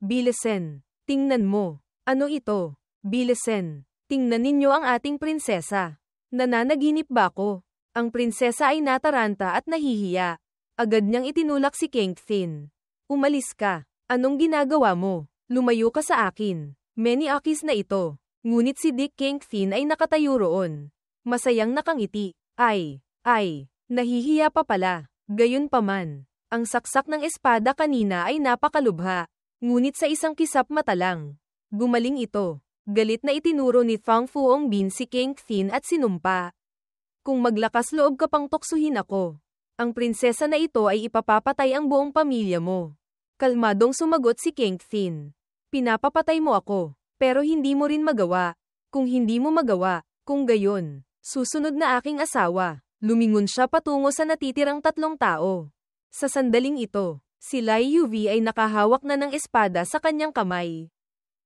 Bilisan. Tingnan mo. Ano ito? Bilisan. Tingnan ninyo ang ating prinsesa. Nananaginip ba ako? Ang prinsesa ay nataranta at nahihiya. Agad niyang itinulak si Kingpin. Umalis ka. Anong ginagawa mo? Lumayo ka sa akin. Many akis na ito. Ngunit si Dick Kingpin ay nakatayo roon. Masayang nakangiti. Ay, nahihiya pa pala. Gayunpaman, ang saksak ng espada kanina ay napakalubha. Ngunit sa isang kisap mata lang. Gumaling ito. Galit na itinuro ni Fang Fuongbin si Kingpin at sinumpa. Kung maglakas loob ka pang tuksuhin ako, ang prinsesa na ito ay ipapapatay ang buong pamilya mo. Kalmadong sumagot si Kingpin. Pinapapatay mo ako, pero hindi mo rin magawa. Kung hindi mo magawa, kung gayon, susunod na aking asawa. Lumingon siya patungo sa natitirang 3 tao. Sa sandaling ito, si Lai Yuvi ay nakahawak na ng espada sa kanyang kamay.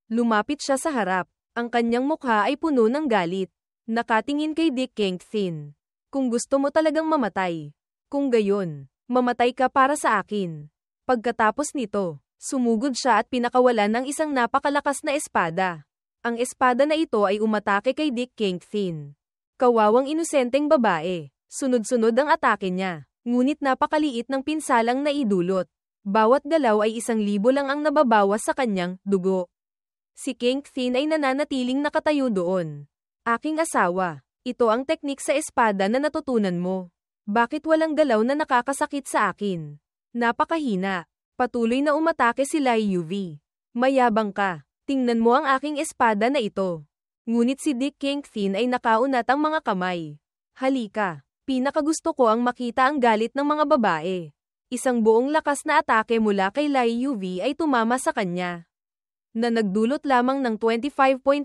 Lumapit siya sa harap. Ang kanyang mukha ay puno ng galit. Nakatingin kay Dick Kingpin. Kung gusto mo talagang mamatay. Kung gayon, mamatay ka para sa akin. Pagkatapos nito, sumugod siya at pinakawalan ng isang napakalakas na espada. Ang espada na ito ay umatake kay Dick Kingpin. Kawawang inosenteng babae. Sunod-sunod ang atake niya, ngunit napakaliit ng pinsalang naidulot. Bawat galaw ay 1,000 lang ang nababawas sa kanyang dugo. Si Kingpin ay nananatiling nakatayo doon. Aking asawa, ito ang teknik sa espada na natutunan mo. Bakit walang galaw na nakakasakit sa akin? Napakahina. Patuloy na umatake si Lai Yuvi. Mayabang ka. Tingnan mo ang aking espada na ito. Ngunit si Dick Kingpin ay nakaunat ang mga kamay. Halika. Pinakagusto ko ang makita ang galit ng mga babae. Isang buong lakas na atake mula kay Lai Yuvi ay tumama sa kanya. Na nagdulot lamang ng 25.000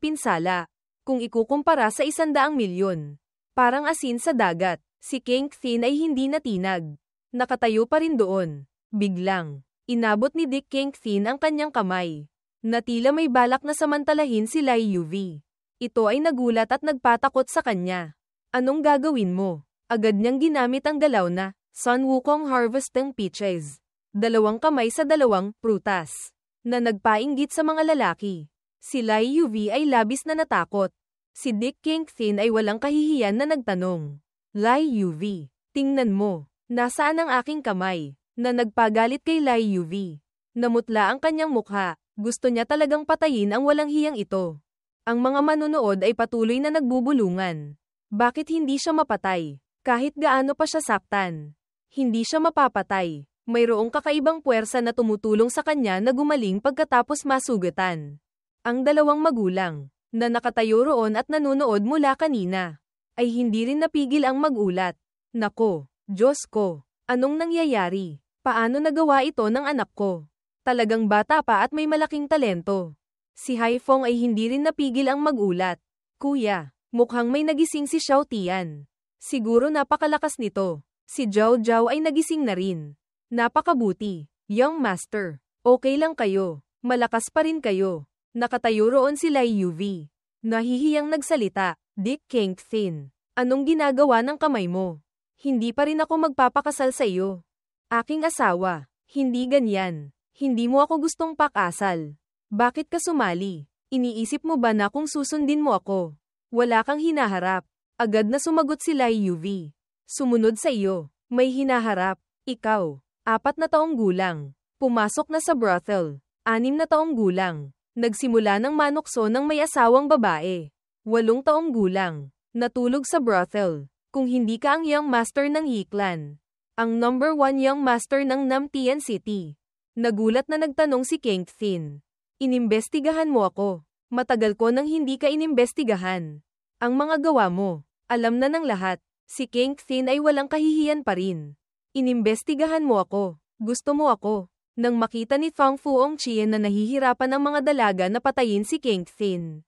pinsala. Kung ikukumpara sa 100 milyon. Parang asin sa dagat, si Kingpin ay hindi natinag. Nakatayo pa rin doon. Biglang, inabot ni Dick Kingpin ang kanyang kamay. Na tila may balak na samantalahin si Lai Yuvi. Ito ay nagulat at nagpatakot sa kanya. Anong gagawin mo? Agad niyang ginamit ang galaw na Sun Wukong Harvesting Peaches. 2 kamay sa 2 prutas. Na nagpainggit sa mga lalaki. Si Lai Yuvi ay labis na natakot. Si Dick Kingpin ay walang kahihiyan na nagtanong. Lai Yuvi, tingnan mo. Nasaan ang aking kamay? Na nagpagalit kay Lai Yuvi. Namutla ang kanyang mukha. Gusto niya talagang patayin ang walang hiyang ito. Ang mga manonood ay patuloy na nagbubulungan. Bakit hindi siya mapatay? Kahit gaano pa siya saktan. Hindi siya mapapatay. Mayroong kakaibang puwersa na tumutulong sa kanya na gumaling pagkatapos masugatan. Ang 2 magulang, na nakatayo roon at nanonood mula kanina, ay hindi rin napigil ang magulat. Nako, Diyos ko, anong nangyayari? Paano nagawa ito ng anak ko? Talagang bata pa at may malaking talento. Si Haifeng ay hindi rin napigil ang magulat. Kuya, mukhang may nagising si Xiao Tian. Siguro napakalakas nito. Si Zhao Zhao ay nagising na rin. Napakabuti. Young Master, okay lang kayo. Malakas pa rin kayo. Nakatayo roon si Lai Yuvi. Nahihiyang nagsalita. Dick Kingpin, anong ginagawa ng kamay mo? Hindi pa rin ako magpapakasal sa iyo. Aking asawa, hindi ganyan. Hindi mo ako gustong pakasal. Bakit ka sumali? Iniisip mo ba na kung susundin mo ako? Wala kang hinaharap. Agad na sumagot si Lai Yuvi. Sumunod sa iyo. May hinaharap. Ikaw. 4 na taong gulang. Pumasok na sa brothel. 6 na taong gulang. Nagsimula ng manukso ng may asawang babae. 8 taong gulang. Natulog sa brothel. Kung hindi ka ang young master ng Yiklan. Ang number 1 young master ng Namtian City. Nagulat na nagtanong si Kingpin. Inimbestigahan mo ako. Matagal ko nang hindi ka inimbestigahan. Ang mga gawa mo, alam na ng lahat. Si Kingpin ay walang kahihiyan pa rin. Inimbestigahan mo ako. Gusto mo ako. Nang makita ni Fang Fuongchien na nahihirapan ang mga dalaga na patayin si Kingpin.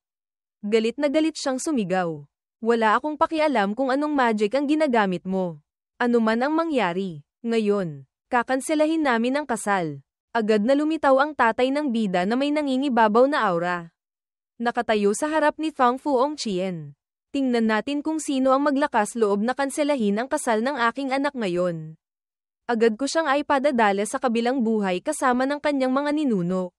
Galit na galit siyang sumigaw. Wala akong pakialam kung anong magic ang ginagamit mo. Ano man ang mangyari. Ngayon, kakanselahin namin ang kasal. Agad na lumitaw ang tatay ng bida na may nangingibabaw na aura. Nakatayo sa harap ni Fang Fuongchien. Tingnan natin kung sino ang maglakas loob na kanselahin ang kasal ng aking anak ngayon. Agad ko siyang ipadadala sa kabilang buhay kasama ng kanyang mga ninuno.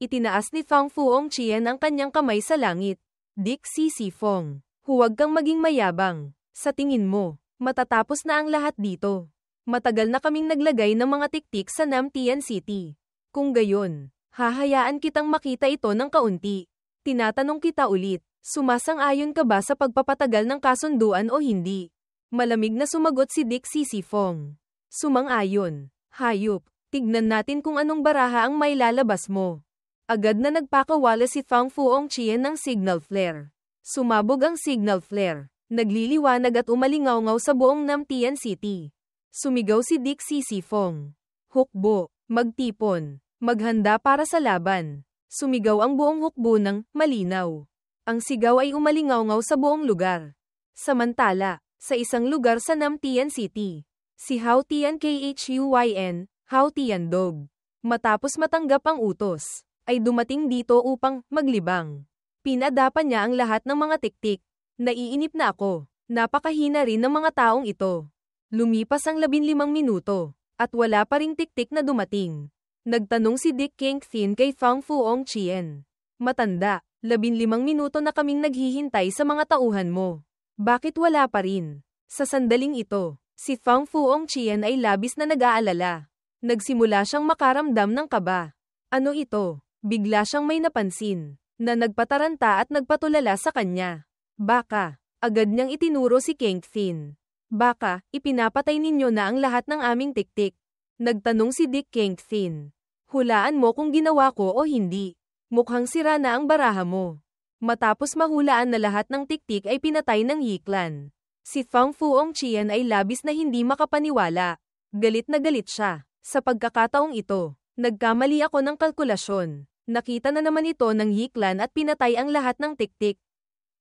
Itinaas ni Fang Fuong Chien ang kanyang kamay sa langit. Dick Sisifong, huwag kang maging mayabang. Sa tingin mo, matatapos na ang lahat dito. Matagal na kaming naglagay ng mga tiktik sa Namtian City. Kung gayon, hahayaan kitang makita ito ng kaunti. Tinatanong kita ulit, sumasang-ayon ka ba sa pagpapatagal ng kasunduan o hindi? Malamig na sumagot si Dick Sisifong. Sumang-ayon. Hayop, tignan natin kung anong baraha ang may lalabas mo. Agad na nagpakawala si Fang Fuong Chien ng signal flare. Sumabog ang signal flare. Nagliliwanag at umalingaw-ngaw sa buong Namtian City. Sumigaw si Dick Sisifong. Hukbo, magtipon, maghanda para sa laban. Sumigaw ang buong hukbo ng malinaw. Ang sigaw ay umalingaw-ngaw sa buong lugar. Samantala, sa isang lugar sa Namtian City, si Hao Tian Khuyn, Hao Tian Dog, matapos matanggap ang utos, ay dumating dito upang maglibang. Pinadapan niya ang lahat ng mga tiktik. Naiinip na ako. Napakahina rin ng mga taong ito. Lumipas ang 15 minuto, at wala pa ring tiktik na dumating. Nagtanong si Dick Kingthin kay Fang Fuong Chien. Matanda, 15 minuto na kaming naghihintay sa mga tauhan mo. Bakit wala pa rin? Sa sandaling ito, si Fang Fuong Chien ay labis na nag-aalala. Nagsimula siyang makaramdam ng kaba. Ano ito? Bigla siyang may napansin, na nagpataranta at nagpatulala sa kanya. Baka, agad niyang itinuro si Kingthin. Baka, ipinapatay ninyo na ang lahat ng aming tiktik. Nagtanong si Dick Kingthin. Hulaan mo kung ginawa ko o hindi. Mukhang sira na ang baraha mo. Matapos mahulaan na lahat ng tiktik ay pinatay ng Yiklan. Si Fang Fuong Chien ay labis na hindi makapaniwala. Galit na galit siya. Sa pagkakataong ito, nagkamali ako ng kalkulasyon. Nakita na naman ito ng Yiklan at pinatay ang lahat ng tiktik.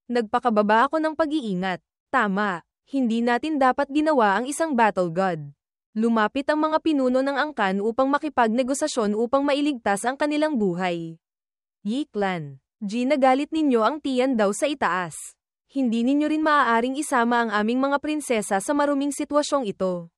Nagpakababa ako ng pag-iingat. Tama, hindi natin dapat ginawa ang isang battle god. Lumapit ang mga pinuno ng angkan upang makipagnegosasyon upang mailigtas ang kanilang buhay. Yiklan, ginagalit ninyo ang Tian daw sa itaas. Hindi ninyo rin maaaring isama ang aming mga prinsesa sa maruming sitwasyong ito.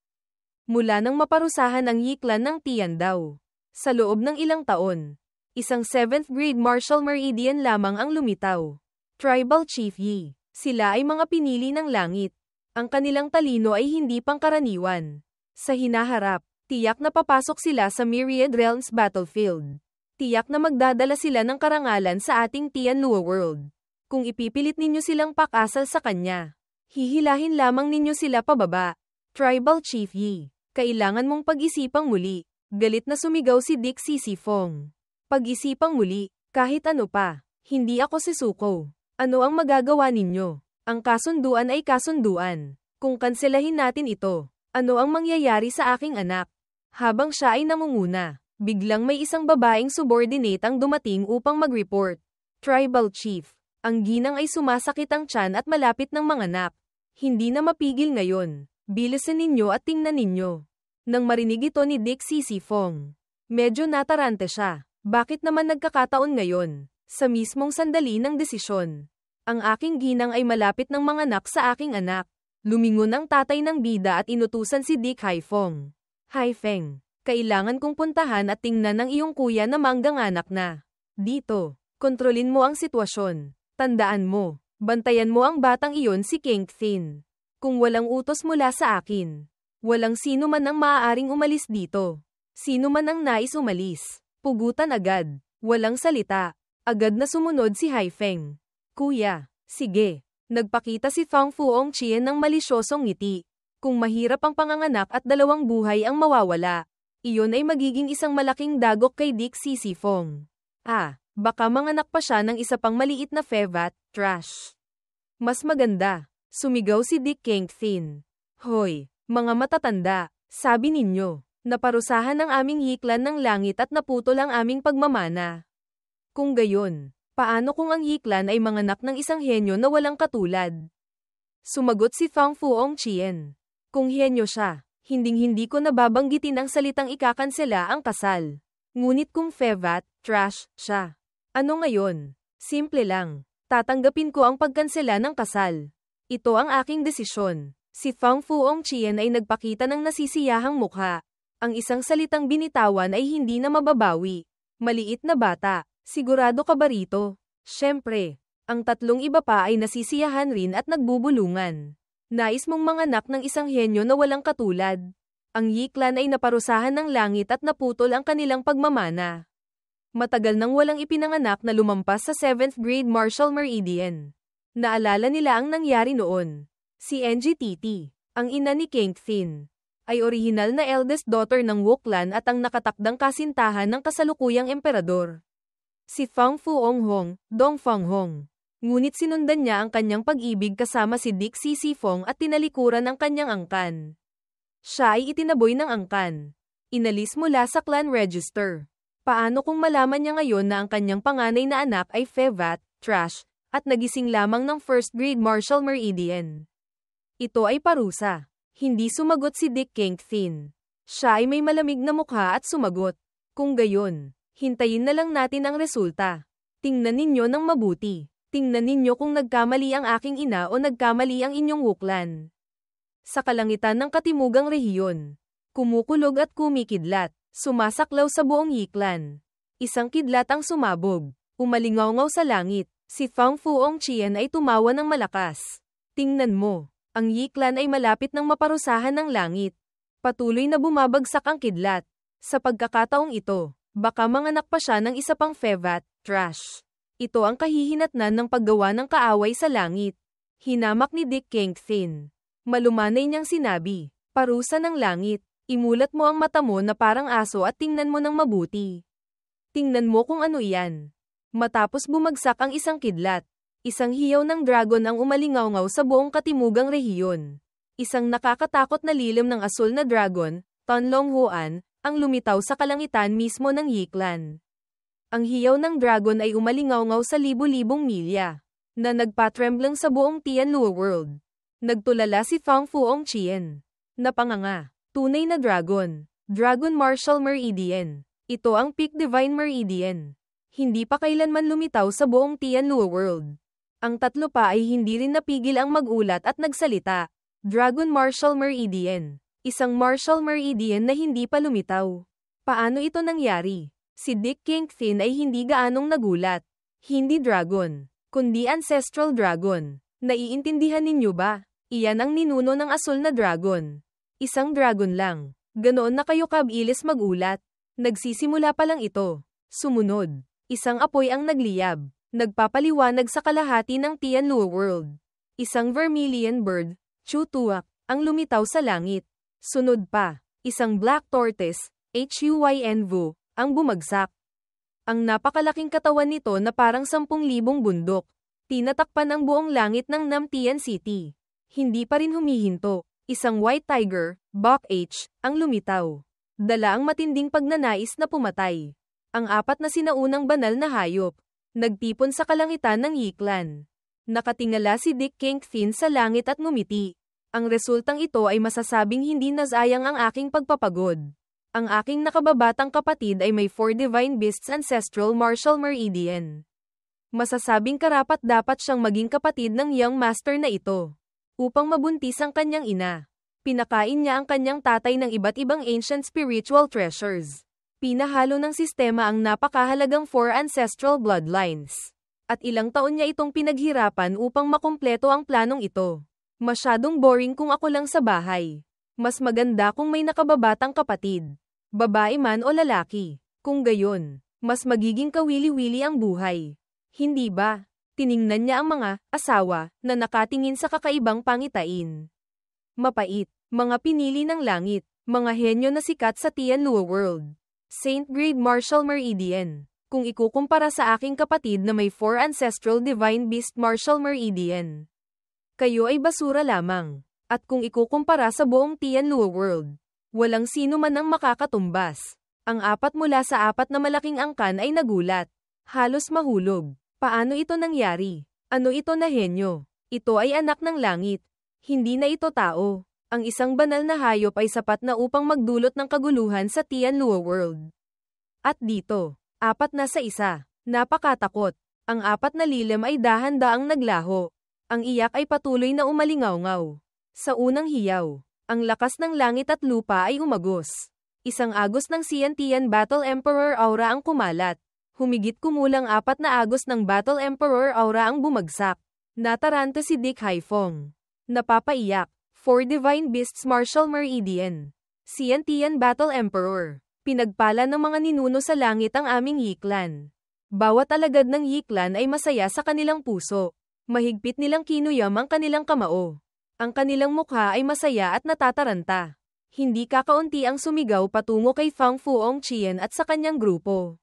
Mula nang maparusahan ang Yiklan ng Tian daw. Sa loob ng ilang taon, isang 7th grade martial meridian lamang ang lumitaw. Tribal Chief Yi. Sila ay mga pinili ng langit. Ang kanilang talino ay hindi pangkaraniwan. Sa hinaharap, tiyak na papasok sila sa Myriad Realms battlefield. Tiyak na magdadala sila ng karangalan sa ating Tianluo world. Kung ipipilit ninyo silang pakasal sa kanya, hihilahin lamang ninyo sila pababa. Tribal Chief Yi. Kailangan mong pag-isipang muli. Galit na sumigaw si Dick Sisifong. Pag-isipang muli, kahit ano pa. Hindi ako sisuko. Ano ang magagawa ninyo? Ang kasunduan ay kasunduan. Kung kanselahin natin ito, ano ang mangyayari sa aking anak? Habang siya ay nangunguna, biglang may isang babaeng subordinate ang dumating upang mag-report. Tribal Chief, ang ginang ay sumasakit ang tiyan at malapit ng manganak. Hindi na mapigil ngayon. Bilisan ninyo at tingnan ninyo. Nang marinig ito ni Dick Sisifong, medyo natarante siya. Bakit naman nagkakataon ngayon? Sa mismong sandali ng desisyon. Ang aking ginang ay malapit ng manganak sa aking anak. Lumingon ang tatay ng bida at inutusan si Dick Haifeng. Haifeng, kailangan kong puntahan at tingnan ng iyong kuya na mangganganak na. Dito, kontrolin mo ang sitwasyon. Tandaan mo, bantayan mo ang batang iyon si Kingthin. Kung walang utos mula sa akin, walang sino man ang maaaring umalis dito. Sino man ang nais umalis, pugutan agad. Walang salita. Agad na sumunod si Haifeng. Kuya, sige. Nagpakita si Fang Fuong Chien ng malisyosong ngiti. Kung mahirap ang panganganak at 2 buhay ang mawawala, iyon ay magiging isang malaking dagok kay Dick Sisifong. Baka manganak pa siya ng isa pang maliit na fevat, trash. Mas maganda, sumigaw si Dick Kingthin. Hoy, mga matatanda, sabi ninyo, naparusahan ang aming Yiklan ng langit at naputol ang aming pagmamana. Kung gayon, paano kung ang Yiklan ay manganak ng isang henyo na walang katulad? Sumagot si Fang Fuong Chien. Kung henyo siya, hinding-hindi ko nababanggitin ang salitang ikakansela ang kasal. Ngunit kung fevat, trash, siya. Ano ngayon? Simple lang. Tatanggapin ko ang pagkansela ng kasal. Ito ang aking desisyon. Si Fang Fuong Qian ay nagpakita ng nasisiyahang mukha. Ang isang salitang binitawan ay hindi na mababawi. Maliit na bata, sigurado ka ba rito? Siyempre, ang tatlong iba pa ay nasisiyahan rin at nagbubulungan. Nais mong manganak ng isang henyo na walang katulad. Ang Yi clan ay naparusahan ng langit at naputol ang kanilang pagmamana. Matagal nang walang ipinanganak na lumampas sa 7th grade martial meridian. Naalala nila ang nangyari noon. Si NGTT, ang ina ni King Thin, ay orihinal na eldest daughter ng Wu clan at ang nakatakdang kasintahan ng kasalukuyang emperador. Si Fang Fuong Hong, Dong Fang Hong. Ngunit sinundan niya ang kanyang pag-ibig kasama si Dick Sisifong at tinalikuran ang kanyang angkan. Siya ay itinaboy ng angkan. Inalis mula sa clan register. Paano kung malaman niya ngayon na ang kanyang panganay na anak ay Fevat, Trash, at nagising lamang ng 1st grade martial meridian? Ito ay parusa. Hindi sumagot si Dick King Thin. Siya ay may malamig na mukha at sumagot. Kung gayon, hintayin na lang natin ang resulta. Tingnan ninyo ng mabuti. Tingnan ninyo kung nagkamali ang aking ina o nagkamali ang inyong Wu clan. Sa kalangitan ng katimugang rehiyon, kumukulog at kumikidlat, sumasaklaw sa buong Yi clan. Isang kidlat ang sumabog, umalingaw-ngaw sa langit. Si Fang Fuong Qian ay tumawa ng malakas. Tingnan mo. Ang Yi clan ay malapit ng maparusahan ng langit. Patuloy na bumabagsak ang kidlat. Sa pagkakataong ito, baka manganak pa siya ng isa pang Fevat, Trash. Ito ang kahihinatnan ng paggawa ng kaaway sa langit. Hinamak ni Dick King Thin. Malumanay niyang sinabi, parusa ng langit, imulat mo ang mata mo na parang aso at tingnan mo ng mabuti. Tingnan mo kung ano iyan. Matapos bumagsak ang isang kidlat, isang hiyaw ng dragon ang umalingaw-ngaw sa buong katimugang rehiyon. Isang nakakatakot na lilim ng asul na dragon, Tonlong Huan, ang lumitaw sa kalangitan mismo ng Yi clan. Ang hiyaw ng dragon ay umalingaw-ngaw sa libu-libong milya, na nagpatremblang sa buong Tianluo world. Nagtulala si Fang Fuong Qian. Napanganga. Tunay na dragon. Dragon Martial Meridian. Ito ang Peak Divine Meridian. Hindi pa kailanman lumitaw sa buong Tianluo world. Ang tatlo pa ay hindi rin napigil ang magulat at nagsalita. Dragon Martial Meridian. Isang Martial Meridian na hindi pa lumitaw. Paano ito nangyari? Si Dick King Thin ay hindi gaanong nagulat. Hindi dragon, kundi ancestral dragon. Naiintindihan ninyo ba? Iyan ang ninuno ng asul na dragon. Isang dragon lang. Ganoon na kayo kabilis magulat. Nagsisimula pa lang ito. Sumunod. Isang apoy ang nagliyab. Nagpapaliwanag sa kalahati ng Tianluo world. Isang vermilion bird, Chutuak, ang lumitaw sa langit. Sunod pa, isang black tortoise, Huyinvu, ang bumagsak. Ang napakalaking katawan nito na parang 10,000 bundok. Tinatakpan ang buong langit ng Namtian City. Hindi pa rin humihinto. Isang white tiger, Bok H, ang lumitaw. Dala ang matinding pagnanais na pumatay. Ang 4 na sinaunang banal na hayop. Nagtipon sa kalangitan ng Yi clan. Nakatingala si Dick King Thin sa langit at ngumiti. Ang resultang ito ay masasabing hindi nasayang ang aking pagpapagod. Ang aking nakababatang kapatid ay may 4 Divine Beasts Ancestral Martial Meridian. Masasabing karapat-dapat siyang maging kapatid ng young master na ito. Upang mabuntis ang kanyang ina, pinakain niya ang kanyang tatay ng iba't ibang ancient spiritual treasures. Pinahalo ng sistema ang napakahalagang 4 ancestral bloodlines. At ilang taon niya itong pinaghirapan upang makumpleto ang planong ito. Masyadong boring kung ako lang sa bahay. Mas maganda kung may nakababatang kapatid. Babae man o lalaki. Kung gayon, mas magiging kawili-wili ang buhay. Hindi ba? Tiningnan niya ang mga asawa na nakatingin sa kakaibang pangitain. Mapait, mga pinili ng langit, mga henyo na sikat sa Tianluo world. Saint Grade Martial Meridian. Kung ikukumpara sa aking kapatid na may 4 Ancestral Divine Beast Martial Meridian, kayo ay basura lamang. At kung ikukumpara sa buong Tianluo world, walang sino man ang makakatumbas. Ang 4 mula sa 4 na malaking angkan ay nagulat. Halos mahulog. Paano ito nangyari? Ano ito na henyo? Ito ay anak ng langit. Hindi na ito tao. Ang isang banal na hayop ay sapat na upang magdulot ng kaguluhan sa Tianluo world. At dito, 4 na sa isa. Napakatakot. Ang 4 na lilim ay dahan-daang naglaho. Ang iyak ay patuloy na umalingaw-ngaw. Sa unang hiyaw, ang lakas ng langit at lupa ay umagos. Isang agos ng Tian Battle Emperor Aura ang kumalat. Humigit kumulang 4 na agos ng Battle Emperor Aura ang bumagsak. Nataranta si Dick Haifong. Napapaiyak. 4 Divine Beasts Martial Meridian. Tian Battle Emperor. Pinagpala ng mga ninuno sa langit ang aming Yiklan. Bawat alagad ng Yiklan ay masaya sa kanilang puso. Mahigpit nilang kinuyam ang kanilang kamao. Ang kanilang mukha ay masaya at natataranta. Hindi kakaunti ang sumigaw patungo kay Fang Fuongqian at sa kanyang grupo.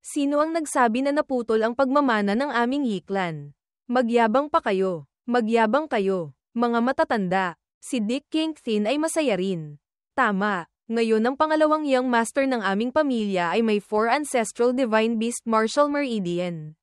Sino ang nagsabi na naputol ang pagmamana ng aming Yiklan? Magyabang pa kayo. Magyabang kayo. Mga matatanda. Si Dick Kingthin ay masaya rin. Tama. Ngayon ang pangalawang young master ng aming pamilya ay may 4 ancestral divine beast martial meridian.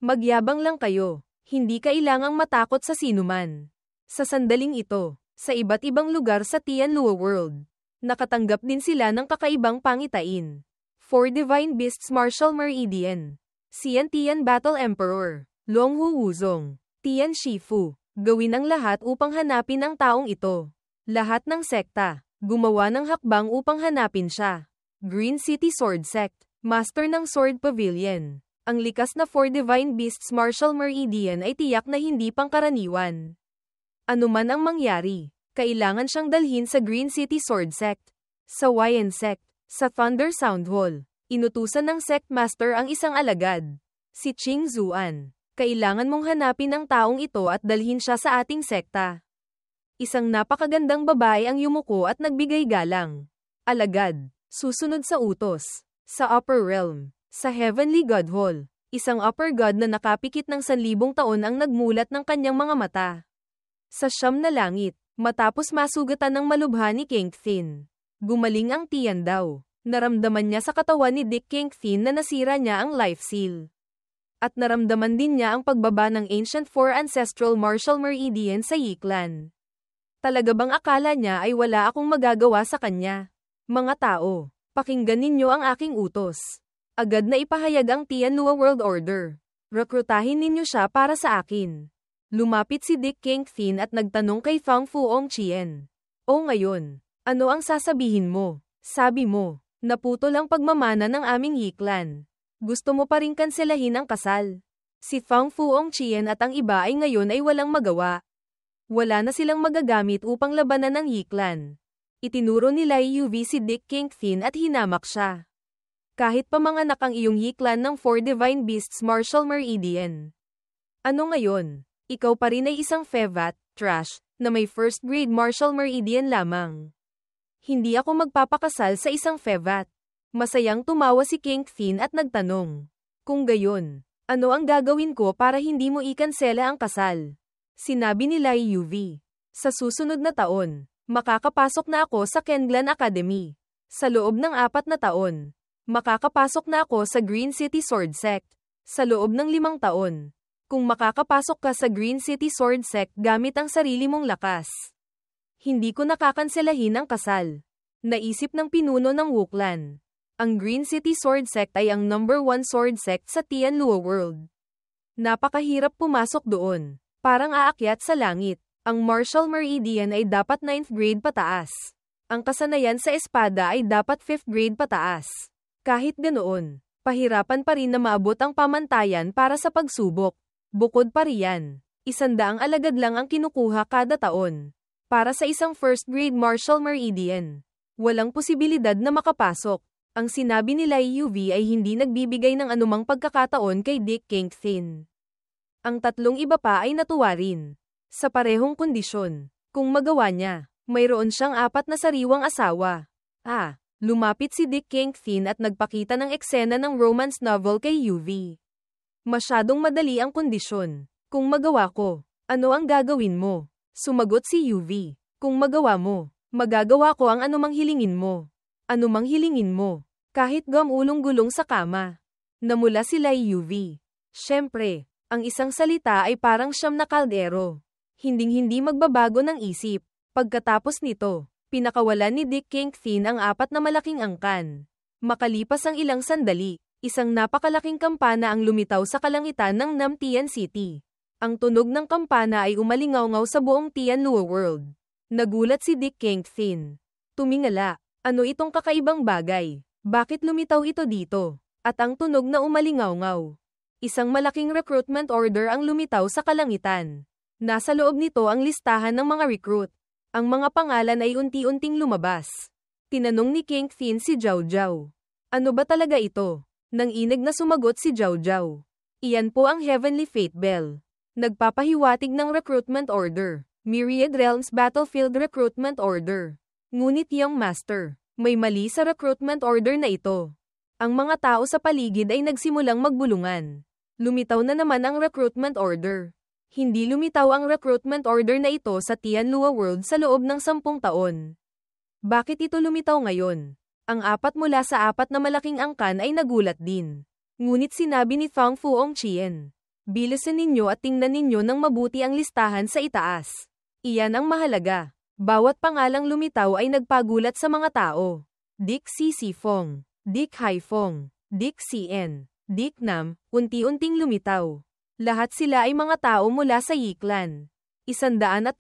Magyabang lang kayo. Hindi kailangang matakot sa sinuman. Sa sandaling ito, sa iba't ibang lugar sa Tianluo World, nakatanggap din sila ng kakaibang pangitain. 4 Divine Beasts Martial Meridian. Tian Battle Emperor. Longhu Wuzong. Tian Shifu. Gawin ang lahat upang hanapin ang taong ito. Lahat ng sekta, gumawa ng hakbang upang hanapin siya. Green City Sword Sect. Master ng Sword Pavilion. Ang likas na 4 Divine Beasts Martial Meridian ay tiyak na hindi pangkaraniwan. Ano man ang mangyari, kailangan siyang dalhin sa Green City Sword Sect, sa YN Sect, sa Thunder Sound Hall. Inutusan ng Sect Master ang isang alagad, si Qing Zuan. Kailangan mong hanapin ang taong ito at dalhin siya sa ating sekta. Isang napakagandang babae ang yumuko at nagbigay galang. Alagad, susunod sa utos, sa Upper Realm, sa Heavenly God Hall. Isang Upper God na nakapikit ng 1,000 taon ang nagmulat ng kanyang mga mata. Sa siyam na langit, matapos masugatan ng malubha ni Kingthin, gumaling ang Tian daw. Naramdaman niya sa katawan ni Dick Kingthin na nasira niya ang life seal. At naramdaman din niya ang pagbaba ng Ancient 4 Ancestral Martial Meridian sa Yiklan. Talaga bang akala niya ay wala akong magagawa sa kanya? Mga tao, pakinggan ninyo ang aking utos. Agad na ipahayag ang Tianluo World Order. Rekrutahin ninyo siya para sa akin. Lumapit si Dick Kingthin at nagtanong kay Fang Fuongqian. O ngayon, ano ang sasabihin mo? Sabi mo, naputol ang pagmamana ng aming Yiklan. Gusto mo pa ring kanselahin ang kasal. Si Fang Fuongqian at ang iba ay ngayon ay walang magawa. Wala na silang magagamit upang labanan ang Yiklan. Itinuro ni Lai Yuvi si Dick Kingthin at hinamak siya. Kahit pamanganak ang iyong Yiklan ng 4 Divine Beasts Martial Meridian. Ano ngayon? Ikaw pa rin ay isang fevat, trash, na may first grade martial meridian lamang. Hindi ako magpapakasal sa isang fevat. Masayang tumawa si Kingthin at nagtanong. Kung gayon, ano ang gagawin ko para hindi mo ikansela ang kasal? Sinabi ni Lai Yuvi. Sa susunod na taon, makakapasok na ako sa Kenglan Academy. Sa loob ng 4 na taon, makakapasok na ako sa Green City Sword Sect. Sa loob ng 5 taon, kung makakapasok ka sa Green City Sword Sect gamit ang sarili mong lakas. Hindi ko nakakanselahin ang kasal. Naisip ng pinuno ng Wuklan. Ang Green City Sword Sect ay ang #1 sword sect sa Tianluo World. Napakahirap pumasok doon. Parang aakyat sa langit. Ang Martial Meridian ay dapat 9th grade pataas. Ang kasanayan sa espada ay dapat 5th grade pataas. Kahit ganoon, pahirapan pa rin na maabot ang pamantayan para sa pagsubok. Bukod pa riyan, 100 alagad lang ang kinukuha kada taon. Para sa isang first grade martial meridian, walang posibilidad na makapasok. Ang sinabi ni Lai Yuvi ay hindi nagbibigay ng anumang pagkakataon kay Dick Kingthin. Ang 3 iba pa ay natuwa rin. Sa parehong kondisyon, kung magawa niya, mayroon siyang 4 na sariwang asawa. Lumapit si Dick Kingthin at nagpakita ng eksena ng romance novel kay Yuvi. Masyadong madali ang kondisyon. Kung magawa ko, ano ang gagawin mo? Sumagot si Yuvi. Kung magawa mo, magagawa ko ang anumang hilingin mo. Anumang hilingin mo. Kahit gamulong-gulong sa kama. Namula si Lai Yuvi. Siyempre, ang isang salita ay parang siyam na kaldero. Hinding-hindi magbabago ng isip. Pagkatapos nito, pinakawalan ni Dick Kingthin ang 4 na malaking angkan. Makalipas ang ilang sandali, isang napakalaking kampana ang lumitaw sa kalangitan ng Namtian City. Ang tunog ng kampana ay umalingaw-ngaw sa buong Tianluo World. Nagulat si Dick Kingpin. Tumingala. Ano itong kakaibang bagay? Bakit lumitaw ito dito? At ang tunog na umalingaw-ngaw. Isang malaking recruitment order ang lumitaw sa kalangitan. Nasa loob nito ang listahan ng mga recruit. Ang mga pangalan ay unti-unting lumabas. Tinanong ni Kingpin si Zhao Zhao. Ano ba talaga ito? Nanginig na sumagot si Zhao Zhao. Iyan po ang Heavenly Fate Bell. Nagpapahiwatig ng recruitment order. Myriad Realms Battlefield Recruitment Order. Ngunit Young Master, may mali sa recruitment order na ito. Ang mga tao sa paligid ay nagsimulang magbulungan. Lumitaw na naman ang recruitment order. Hindi lumitaw ang recruitment order na ito sa Tianlua World sa loob ng 10 taon. Bakit ito lumitaw ngayon? Ang 4 mula sa 4 na malaking angkan ay nagulat din. Ngunit sinabi ni Fang Fuong Chien, bilisan ninyo at tingnan ninyo ng mabuti ang listahan sa itaas. Iyan ang mahalaga. Bawat pangalang lumitaw ay nagpagulat sa mga tao. Dick C. Fong, Dick Hai Fong, Dick CN, Dick Nam, unti-unting lumitaw. Lahat sila ay mga tao mula sa Yi Clan. 137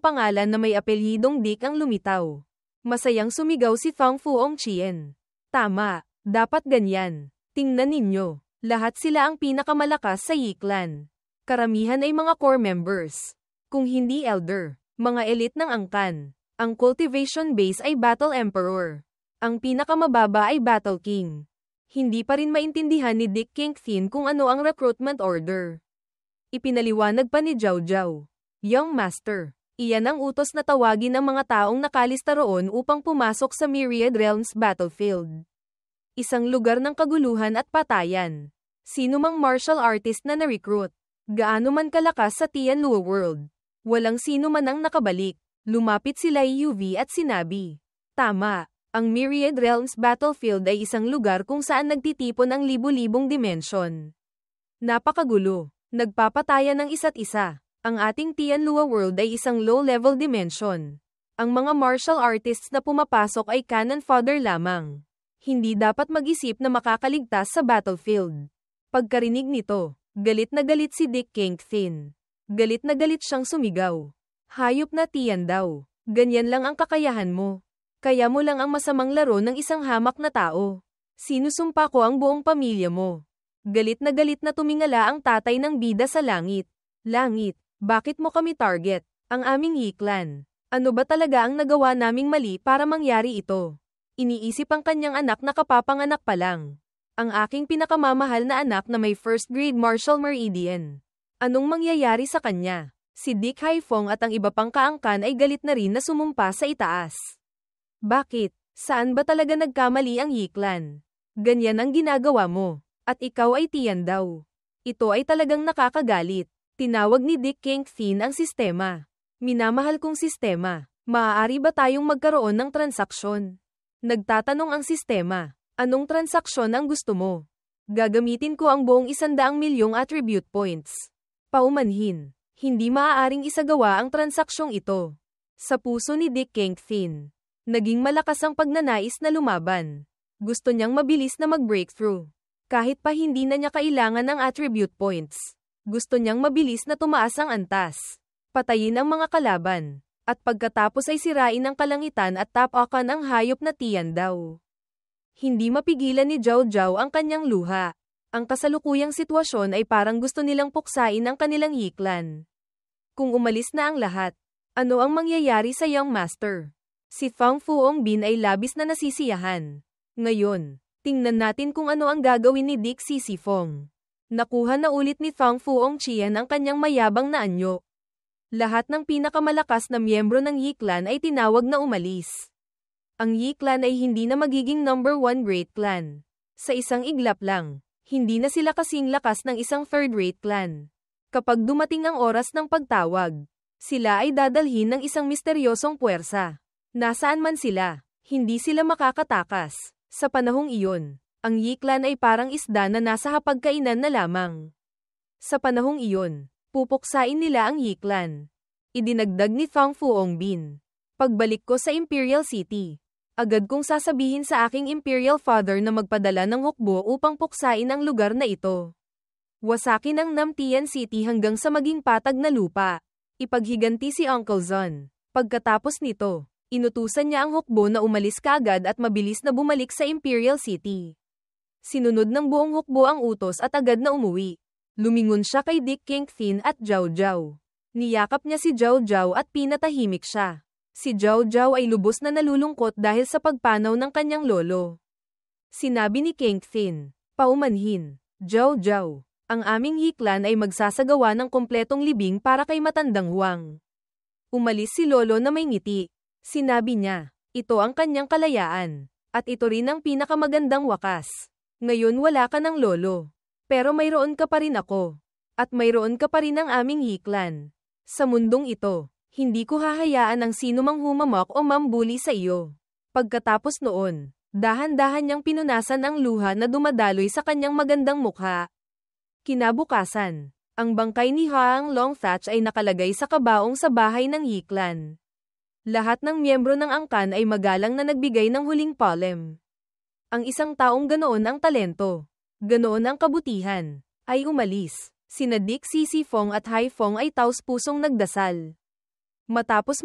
pangalan na may apelyidong Dick ang lumitaw. Masayang sumigaw si Fang Fuong Chien. Tama, dapat ganyan. Tingnan ninyo, lahat sila ang pinakamalakas sa Yi Clan. Karamihan ay mga core members. Kung hindi elder, mga elite ng angkan. Ang cultivation base ay Battle Emperor. Ang pinakamababa ay Battle King. Hindi pa rin maintindihan ni Dick Kingpin kung ano ang recruitment order. Ipinaliwanag pa ni Zhao Zhao. Young Master, iyan ang utos na tawagin ang mga taong nakalista roon upang pumasok sa Myriad Realms Battlefield. Isang lugar ng kaguluhan at patayan. Sino mang martial artist na na-recruit, gaano man kalakas sa Tianlua World, walang sino man ang nakabalik. Lumapit sila UV at sinabi, tama. Ang Myriad Realms Battlefield ay isang lugar kung saan nagtitipon ang libu-libong dimensyon. Napakagulo. Nagpapatayan ng isa't isa. Ang ating Tianlua World ay isang low-level dimension. Ang mga martial artists na pumapasok ay cannon fodder lamang. Hindi dapat mag-isip na makakaligtas sa battlefield. Pagkarinig nito, galit na galit si Dick Kingpin. Galit na galit siyang sumigaw. Hayop na Tian daw. Ganyan lang ang kakayahan mo. Kaya mo lang ang masamang laro ng isang hamak na tao. Sinusumpa ko ang buong pamilya mo. Galit na tumingala ang tatay ng bida sa langit. Langit, bakit mo kami target? Ang aming Yi Clan. Ano ba talaga ang nagawa naming mali para mangyari ito? Iniisip ang kanyang anak na kapapanganak pa lang. Ang aking pinakamamahal na anak na may first grade martial meridian. Anong mangyayari sa kanya? Si Dick Hai Fong at ang iba pang kaangkan ay galit na rin na sumumpa sa itaas. Bakit? Saan ba talaga nagkamali ang Yi Clan? Ganyan ang ginagawa mo. At ikaw ay Tian daw. Ito ay talagang nakakagalit. Tinawag ni Dick Kingpin ang sistema. Minamahal kong sistema. Maaari ba tayong magkaroon ng transaksyon? Nagtatanong ang sistema. Anong transaksyon ang gusto mo? Gagamitin ko ang buong 100,000,000 attribute points. Paumanhin. Hindi maaaring isagawa ang transaksyong ito. Sa puso ni Dick Kingpin. Naging malakas ang pagnanais na lumaban. Gusto niyang mabilis na mag-breakthrough. Kahit pa hindi na niya kailangan ng attribute points. Gusto niyang mabilis na tumaas ang antas. Patayin ang mga kalaban. At pagkatapos ay sirain ang kalangitan at tapakan ang hayop na Tian daw. Hindi mapigilan ni Zhao Zhao ang kanyang luha. Ang kasalukuyang sitwasyon ay parang gusto nilang puksain ang kanilang Yi Clan. Kung umalis na ang lahat, ano ang mangyayari sa Young Master? Si Fang Fuong Bin ay labis na nasisiyahan. Ngayon, tingnan natin kung ano ang gagawin ni Dick C. Fong. Nakuha na ulit ni Fang Fuong Chien ang kanyang mayabang na anyo. Lahat ng pinakamalakas na miyembro ng Yi Clan ay tinawag na umalis. Ang Yi Clan ay hindi na magiging number 1 great clan. Sa isang iglap lang, hindi na sila kasing lakas ng isang third-rate clan. Kapag dumating ang oras ng pagtawag, sila ay dadalhin ng isang misteryosong puwersa. Nasaan man sila, hindi sila makakatakas. Sa panahong iyon, ang Yi Clan ay parang isda na nasa hapagkainan na lamang. Sa panahong iyon, pupuksain nila ang Yi Clan. Idinagdag ni Fang Fuong Bin. Pagbalik ko sa Imperial City, agad kong sasabihin sa aking Imperial Father na magpadala ng hukbo upang puksain ang lugar na ito. Wasakin ang Namtian City hanggang sa maging patag na lupa. Ipaghiganti si Uncle Zon. Pagkatapos nito, inutusan niya ang hukbo na umalis kaagad at mabilis na bumalik sa Imperial City. Sinunod ng buong hukbo ang utos at agad na umuwi. Lumingon siya kay Dick Kingpin at Zhao Zhao. Niyakap niya si Zhao Zhao at pinatahimik siya. Si Zhao Zhao ay lubos na nalulungkot dahil sa pagpanaw ng kanyang lolo. Sinabi ni Kingpin, paumanhin, Zhao Zhao, ang aming hiklan ay magsasagawa ng kumpletong libing para kay matandang Huang. Umalis si lolo na may ngiti. Sinabi niya, ito ang kanyang kalayaan. At ito rin ang pinakamagandang wakas. Ngayon wala ka ng lolo. Pero mayroon ka pa rin ako. At mayroon ka pa rin ang aming hiklan. Sa mundong ito, hindi ko hahayaan ang sinumang humamok o mambuli sa iyo. Pagkatapos noon, dahan-dahan niyang pinunasan ang luha na dumadaloy sa kanyang magandang mukha. Kinabukasan, ang bangkay ni Haang Longthatch ay nakalagay sa kabaong sa bahay ng hiklan. Lahat ng miyembro ng angkan ay magalang na nagbigay ng huling palem. Ang isang taong ganoon ang talento, ganoon ang kabutihan, ay umalis. Sina Dick Fong at Hai Fong ay taos-pusong nagdasal. Matapos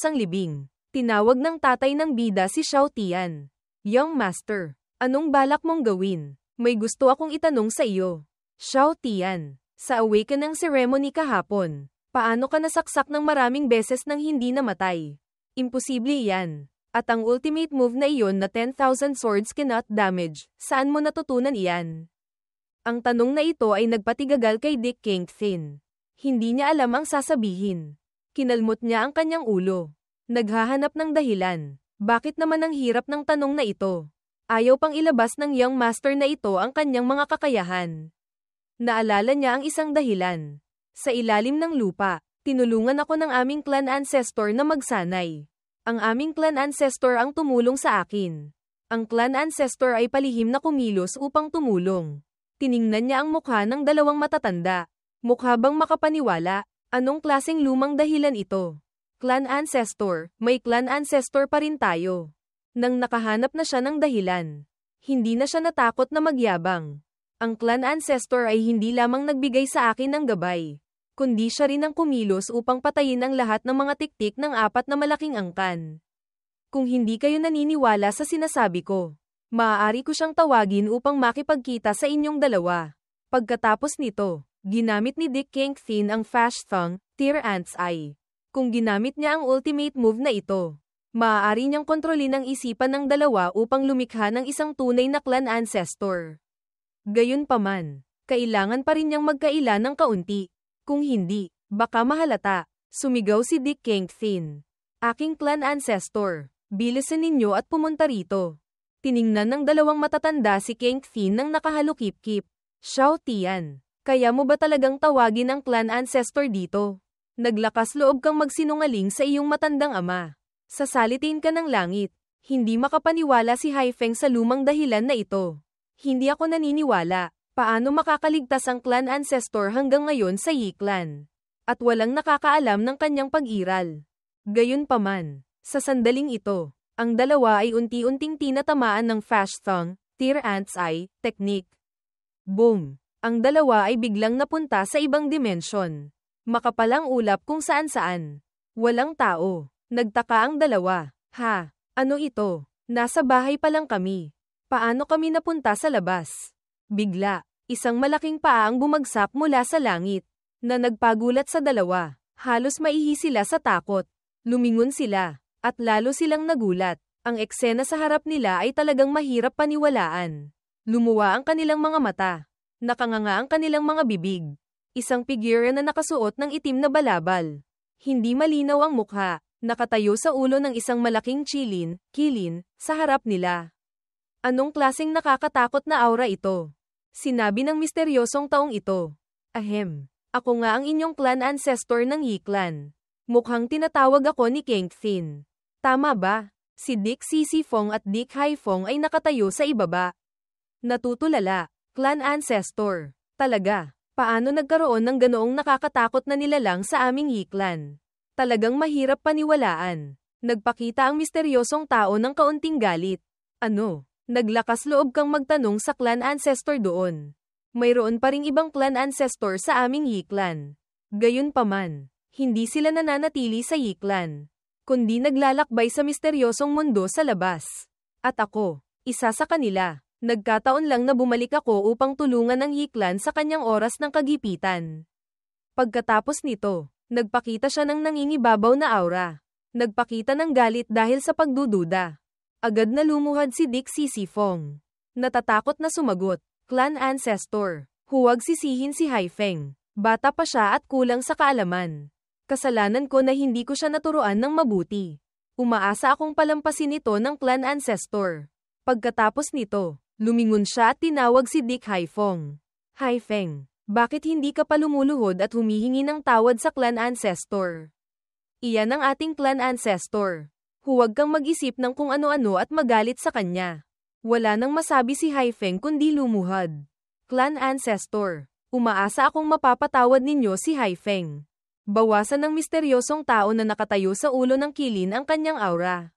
ang libing, tinawag ng tatay ng bida si Xiao Tian. Young Master, anong balak mong gawin? May gusto akong itanong sa iyo. Xiao Tian, sa awakening ceremony kahapon, paano ka nasaksak ng maraming beses nang hindi namatay? Imposible yan. At ang ultimate move na iyon na 10,000 swords cannot damage, saan mo natutunan iyan? Ang tanong na ito ay nagpatigagal kay Dick Kingpin. Hindi niya alam ang sasabihin. Kinalmot niya ang kanyang ulo. Naghahanap ng dahilan. Bakit naman ang hirap ng tanong na ito? Ayaw pang ilabas ng young master na ito ang kanyang mga kakayahan. Naalala niya ang isang dahilan. Sa ilalim ng lupa, tinulungan ako ng aming clan ancestor na magsanay. Ang aming clan ancestor ang tumulong sa akin. Ang clan ancestor ay palihim na kumilos upang tumulong. Tiningnan niya ang mukha ng dalawang matatanda. Mukha bang makapaniwala? Anong klaseng lumang dahilan ito? Clan ancestor, may clan ancestor pa rin tayo. Nang nakahanap na siya ng dahilan, hindi na siya natakot na magyabang. Ang clan ancestor ay hindi lamang nagbigay sa akin ng gabay, kundi siya rin ang kumilos upang patayin ang lahat ng mga tiktik ng 4 na malaking angkan. Kung hindi kayo naniniwala sa sinasabi ko, maaari ko siyang tawagin upang makipagkita sa inyong dalawa. Pagkatapos nito, ginamit ni Dick Kingpin ang Fast Thong, Tear Ant's Eye. Kung ginamit niya ang ultimate move na ito, maaari niyang kontrolin ang isipan ng dalawa upang lumikha ng isang tunay na clan ancestor. Gayunpaman, kailangan pa rin niyang magkaila ng kaunti. Kung hindi, baka mahalata. Sumigaw si Dick Kingpin. Aking clan ancestor, bilisan ninyo at pumunta rito. Tiningnan ng dalawang matatanda si Kingpin nang nakahalukip-kip. Xiao Tian, kaya mo ba talagang tawagin ang clan ancestor dito? Naglakas loob kang magsinungaling sa iyong matandang ama. Sasalitin ka ng langit. Hindi makapaniwala si Hai Feng sa lumang dahilan na ito. Hindi ako naniniwala. Paano makakaligtas ang clan ancestor hanggang ngayon sa Yi clan? At walang nakakaalam ng kanyang pag-iral. Gayunpaman, sa sandaling ito, ang dalawa ay unti-unting tinatamaan ng Fast Thong, Tear Ant's Eye, technique. Boom! Ang dalawa ay biglang napunta sa ibang dimensyon. Makapalang ulap kung saan-saan. Walang tao. Nagtaka ang dalawa. Ha? Ano ito? Nasa bahay pa lang kami. Paano kami napunta sa labas? Bigla, isang malaking paa ang bumagsak mula sa langit, na nagpagulat sa dalawa. Halos maihi sila sa takot. Lumingon sila, at lalo silang nagulat. Ang eksena sa harap nila ay talagang mahirap paniwalaan. Lumuwa ang kanilang mga mata. Nakanganga ang kanilang mga bibig. Isang figure na nakasuot ng itim na balabal. Hindi malinaw ang mukha, nakatayo sa ulo ng isang malaking kilin, sa harap nila. Anong klaseng nakakatakot na aura ito? Sinabi ng misteryosong taong ito. Ahem, ako nga ang inyong clan ancestor ng Yi clan. Mukhang tinatawag ako ni Kingpin. Tama ba? Si Dick Fong at Dick Hai Fong ay nakatayo sa ibaba. Natutulala, clan ancestor. Talaga, paano nagkaroon ng ganoong nakakatakot na nilalang sa aming Yi clan? Talagang mahirap paniwalaan. Nagpakita ang misteryosong tao ng kaunting galit. Ano? Naglakas loob kang magtanong sa clan ancestor doon. Mayroon pa ring ibang clan ancestor sa aming Yi clan. Gayunpaman, hindi sila nananatili sa Yi clan. kundi naglalakbay sa misteryosong mundo sa labas. At ako, isa sa kanila. Nagkataon lang na bumalik ako upang tulungan ang Yiklan sa kanyang oras ng kagipitan. Pagkatapos nito, nagpakita siya ng nangingibabaw na aura. Nagpakita ng galit dahil sa pagdududa. Agad na lumuhad si Dick Sisifong. Natatakot na sumagot, Clan Ancestor. Huwag sisihin si Haifeng. Bata pa siya at kulang sa kaalaman. Kasalanan ko na hindi ko siya naturuan ng mabuti. Umaasa akong palampasin ito ng Clan Ancestor. Pagkatapos nito, lumingon siya at tinawag si Dick Haifeng. Haifeng, bakit hindi ka pa lumuluhod at humihingi ng tawad sa Clan Ancestor? Iyan ang ating Clan Ancestor. Huwag kang mag-isip ng kung ano-ano at magalit sa kanya. Wala nang masabi si Haifeng kundi lumuhad. Clan Ancestor, umaasa akong mapapatawad ninyo si Haifeng. Bawasan ng misteryosong tao na nakatayo sa ulo ng kilin ang kanyang aura.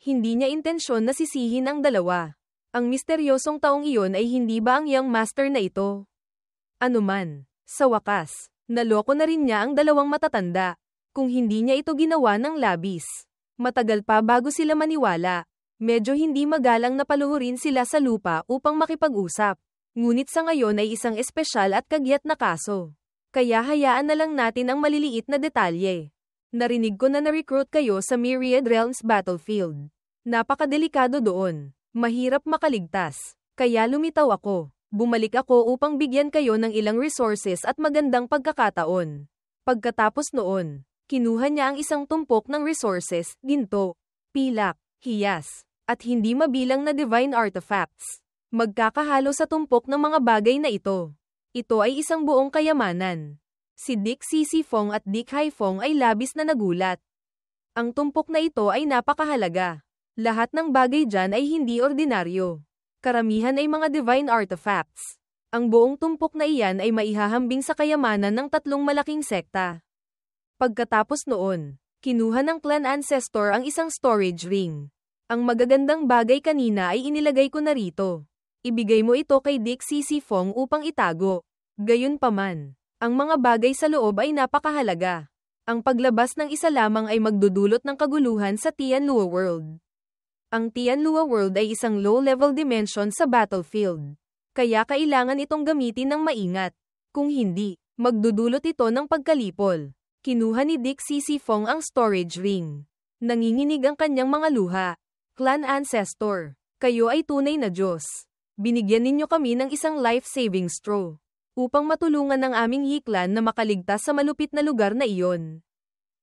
Hindi niya intensyon na sisihin ang dalawa. Ang misteryosong taong iyon ay hindi ba ang young master na ito? Anuman, sa wakas, naloko na rin niya ang dalawang matatanda. Kung hindi niya ito ginawa ng labis. Matagal pa bago sila maniwala. Medyo hindi magalang na paluhurin sila sa lupa upang makipag-usap. Ngunit sa ngayon ay isang espesyal at kagyat na kaso. Kaya hayaan na lang natin ang maliliit na detalye. Narinig ko na na-recruit kayo sa Myriad Realms Battlefield. Napakadelikado doon. Mahirap makaligtas. Kaya lumitaw ako. Bumalik ako upang bigyan kayo ng ilang resources at magandang pagkakataon. Pagkatapos noon, kinuha niya ang isang tumpok ng resources, ginto, pilak, hiyas, at hindi mabilang na divine artifacts. Magkakahalo sa tumpok ng mga bagay na ito. Ito ay isang buong kayamanan. Si Dick Sisifong at Dick Haifeng ay labis na nagulat. Ang tumpok na ito ay napakahalaga. Lahat ng bagay dyan ay hindi ordinaryo. Karamihan ay mga divine artifacts. Ang buong tumpok na iyan ay maihahambing sa kayamanan ng 3 malaking sekta. Pagkatapos noon, kinuha ng Clan Ancestor ang isang storage ring. Ang magagandang bagay kanina ay inilagay ko na rito. Ibigay mo ito kay Dick Sisifong upang itago. Gayunpaman, ang mga bagay sa loob ay napakahalaga. Ang paglabas ng isa lamang ay magdudulot ng kaguluhan sa Tianlua World. Ang Tianlua World ay isang low-level dimension sa battlefield. Kaya kailangan itong gamitin ng maingat. Kung hindi, magdudulot ito ng pagkalipol. Kinuha ni Dick Sisifong ang storage ring. Nanginginig ang kanyang mga luha. Clan Ancestor, kayo ay tunay na Diyos. Binigyan ninyo kami ng isang life-saving straw. Upang matulungan ng aming Yiklan na makaligtas sa malupit na lugar na iyon.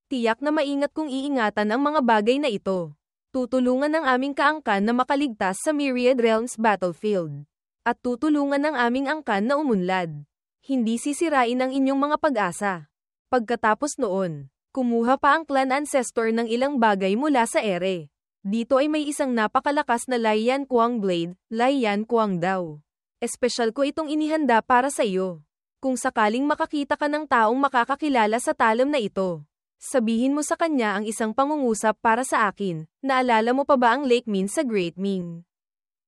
Tiyak na maingat kong iingatan ang mga bagay na ito. Tutulungan ng aming kaangkan na makaligtas sa Myriad Realms Battlefield. At tutulungan ng aming angkan na umunlad. Hindi sisirain ang inyong mga pag-asa. Pagkatapos noon, kumuha pa ang Clan Ancestor ng ilang bagay mula sa ere. Dito ay may isang napakalakas na Laiyan Kuang Blade, Laiyan Kuang daw. Espesyal ko itong inihanda para sa iyo. Kung sakaling makakita ka ng taong makakakilala sa talam na ito, sabihin mo sa kanya ang isang pangungusap para sa akin. Naalala mo pa ba ang Lake Min sa Great Ming?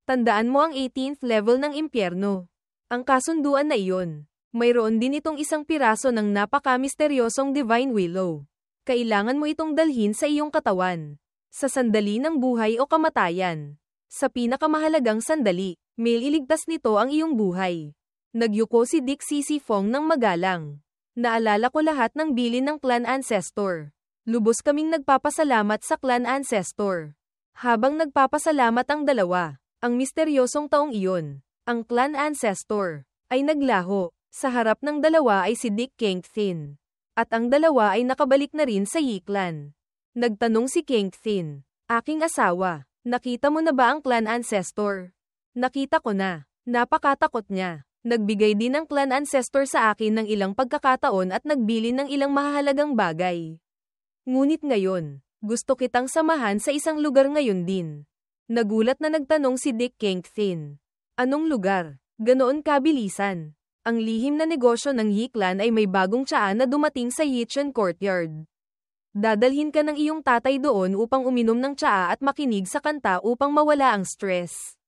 Tandaan mo ang 18th level ng impyerno. Ang kasunduan na iyon. Mayroon din itong isang piraso ng napaka-misteryosong Divine Willow. Kailangan mo itong dalhin sa iyong katawan. Sa sandali ng buhay o kamatayan. Sa pinakamahalagang sandali, may iligtas nito ang iyong buhay. Nagyuko si Dick Sisifong ng magalang. Naalala ko lahat ng bilin ng Clan Ancestor. Lubos kaming nagpapasalamat sa Clan Ancestor. Habang nagpapasalamat ang dalawa, ang misteryosong taong iyon, ang Clan Ancestor, ay naglaho. Sa harap ng dalawa ay si Dick Kengthin. At ang dalawa ay nakabalik na rin sa Yiklan. Nagtanong si Kengthin, aking asawa, nakita mo na ba ang Clan Ancestor? Nakita ko na. Napakatakot niya. Nagbigay din ang Clan Ancestor sa akin ng ilang pagkakataon at nagbilin ng ilang mahalagang bagay. Ngunit ngayon, gusto kitang samahan sa isang lugar ngayon din. Nagulat na nagtanong si Dick Kengthin. Anong lugar? Ganoon kabilisan. Ang lihim na negosyo ng Yiklan ay may bagong tsaa na dumating sa Yichen Courtyard. Dadalhin ka ng iyong tatay doon upang uminom ng tsaa at makinig sa kanta upang mawala ang stress.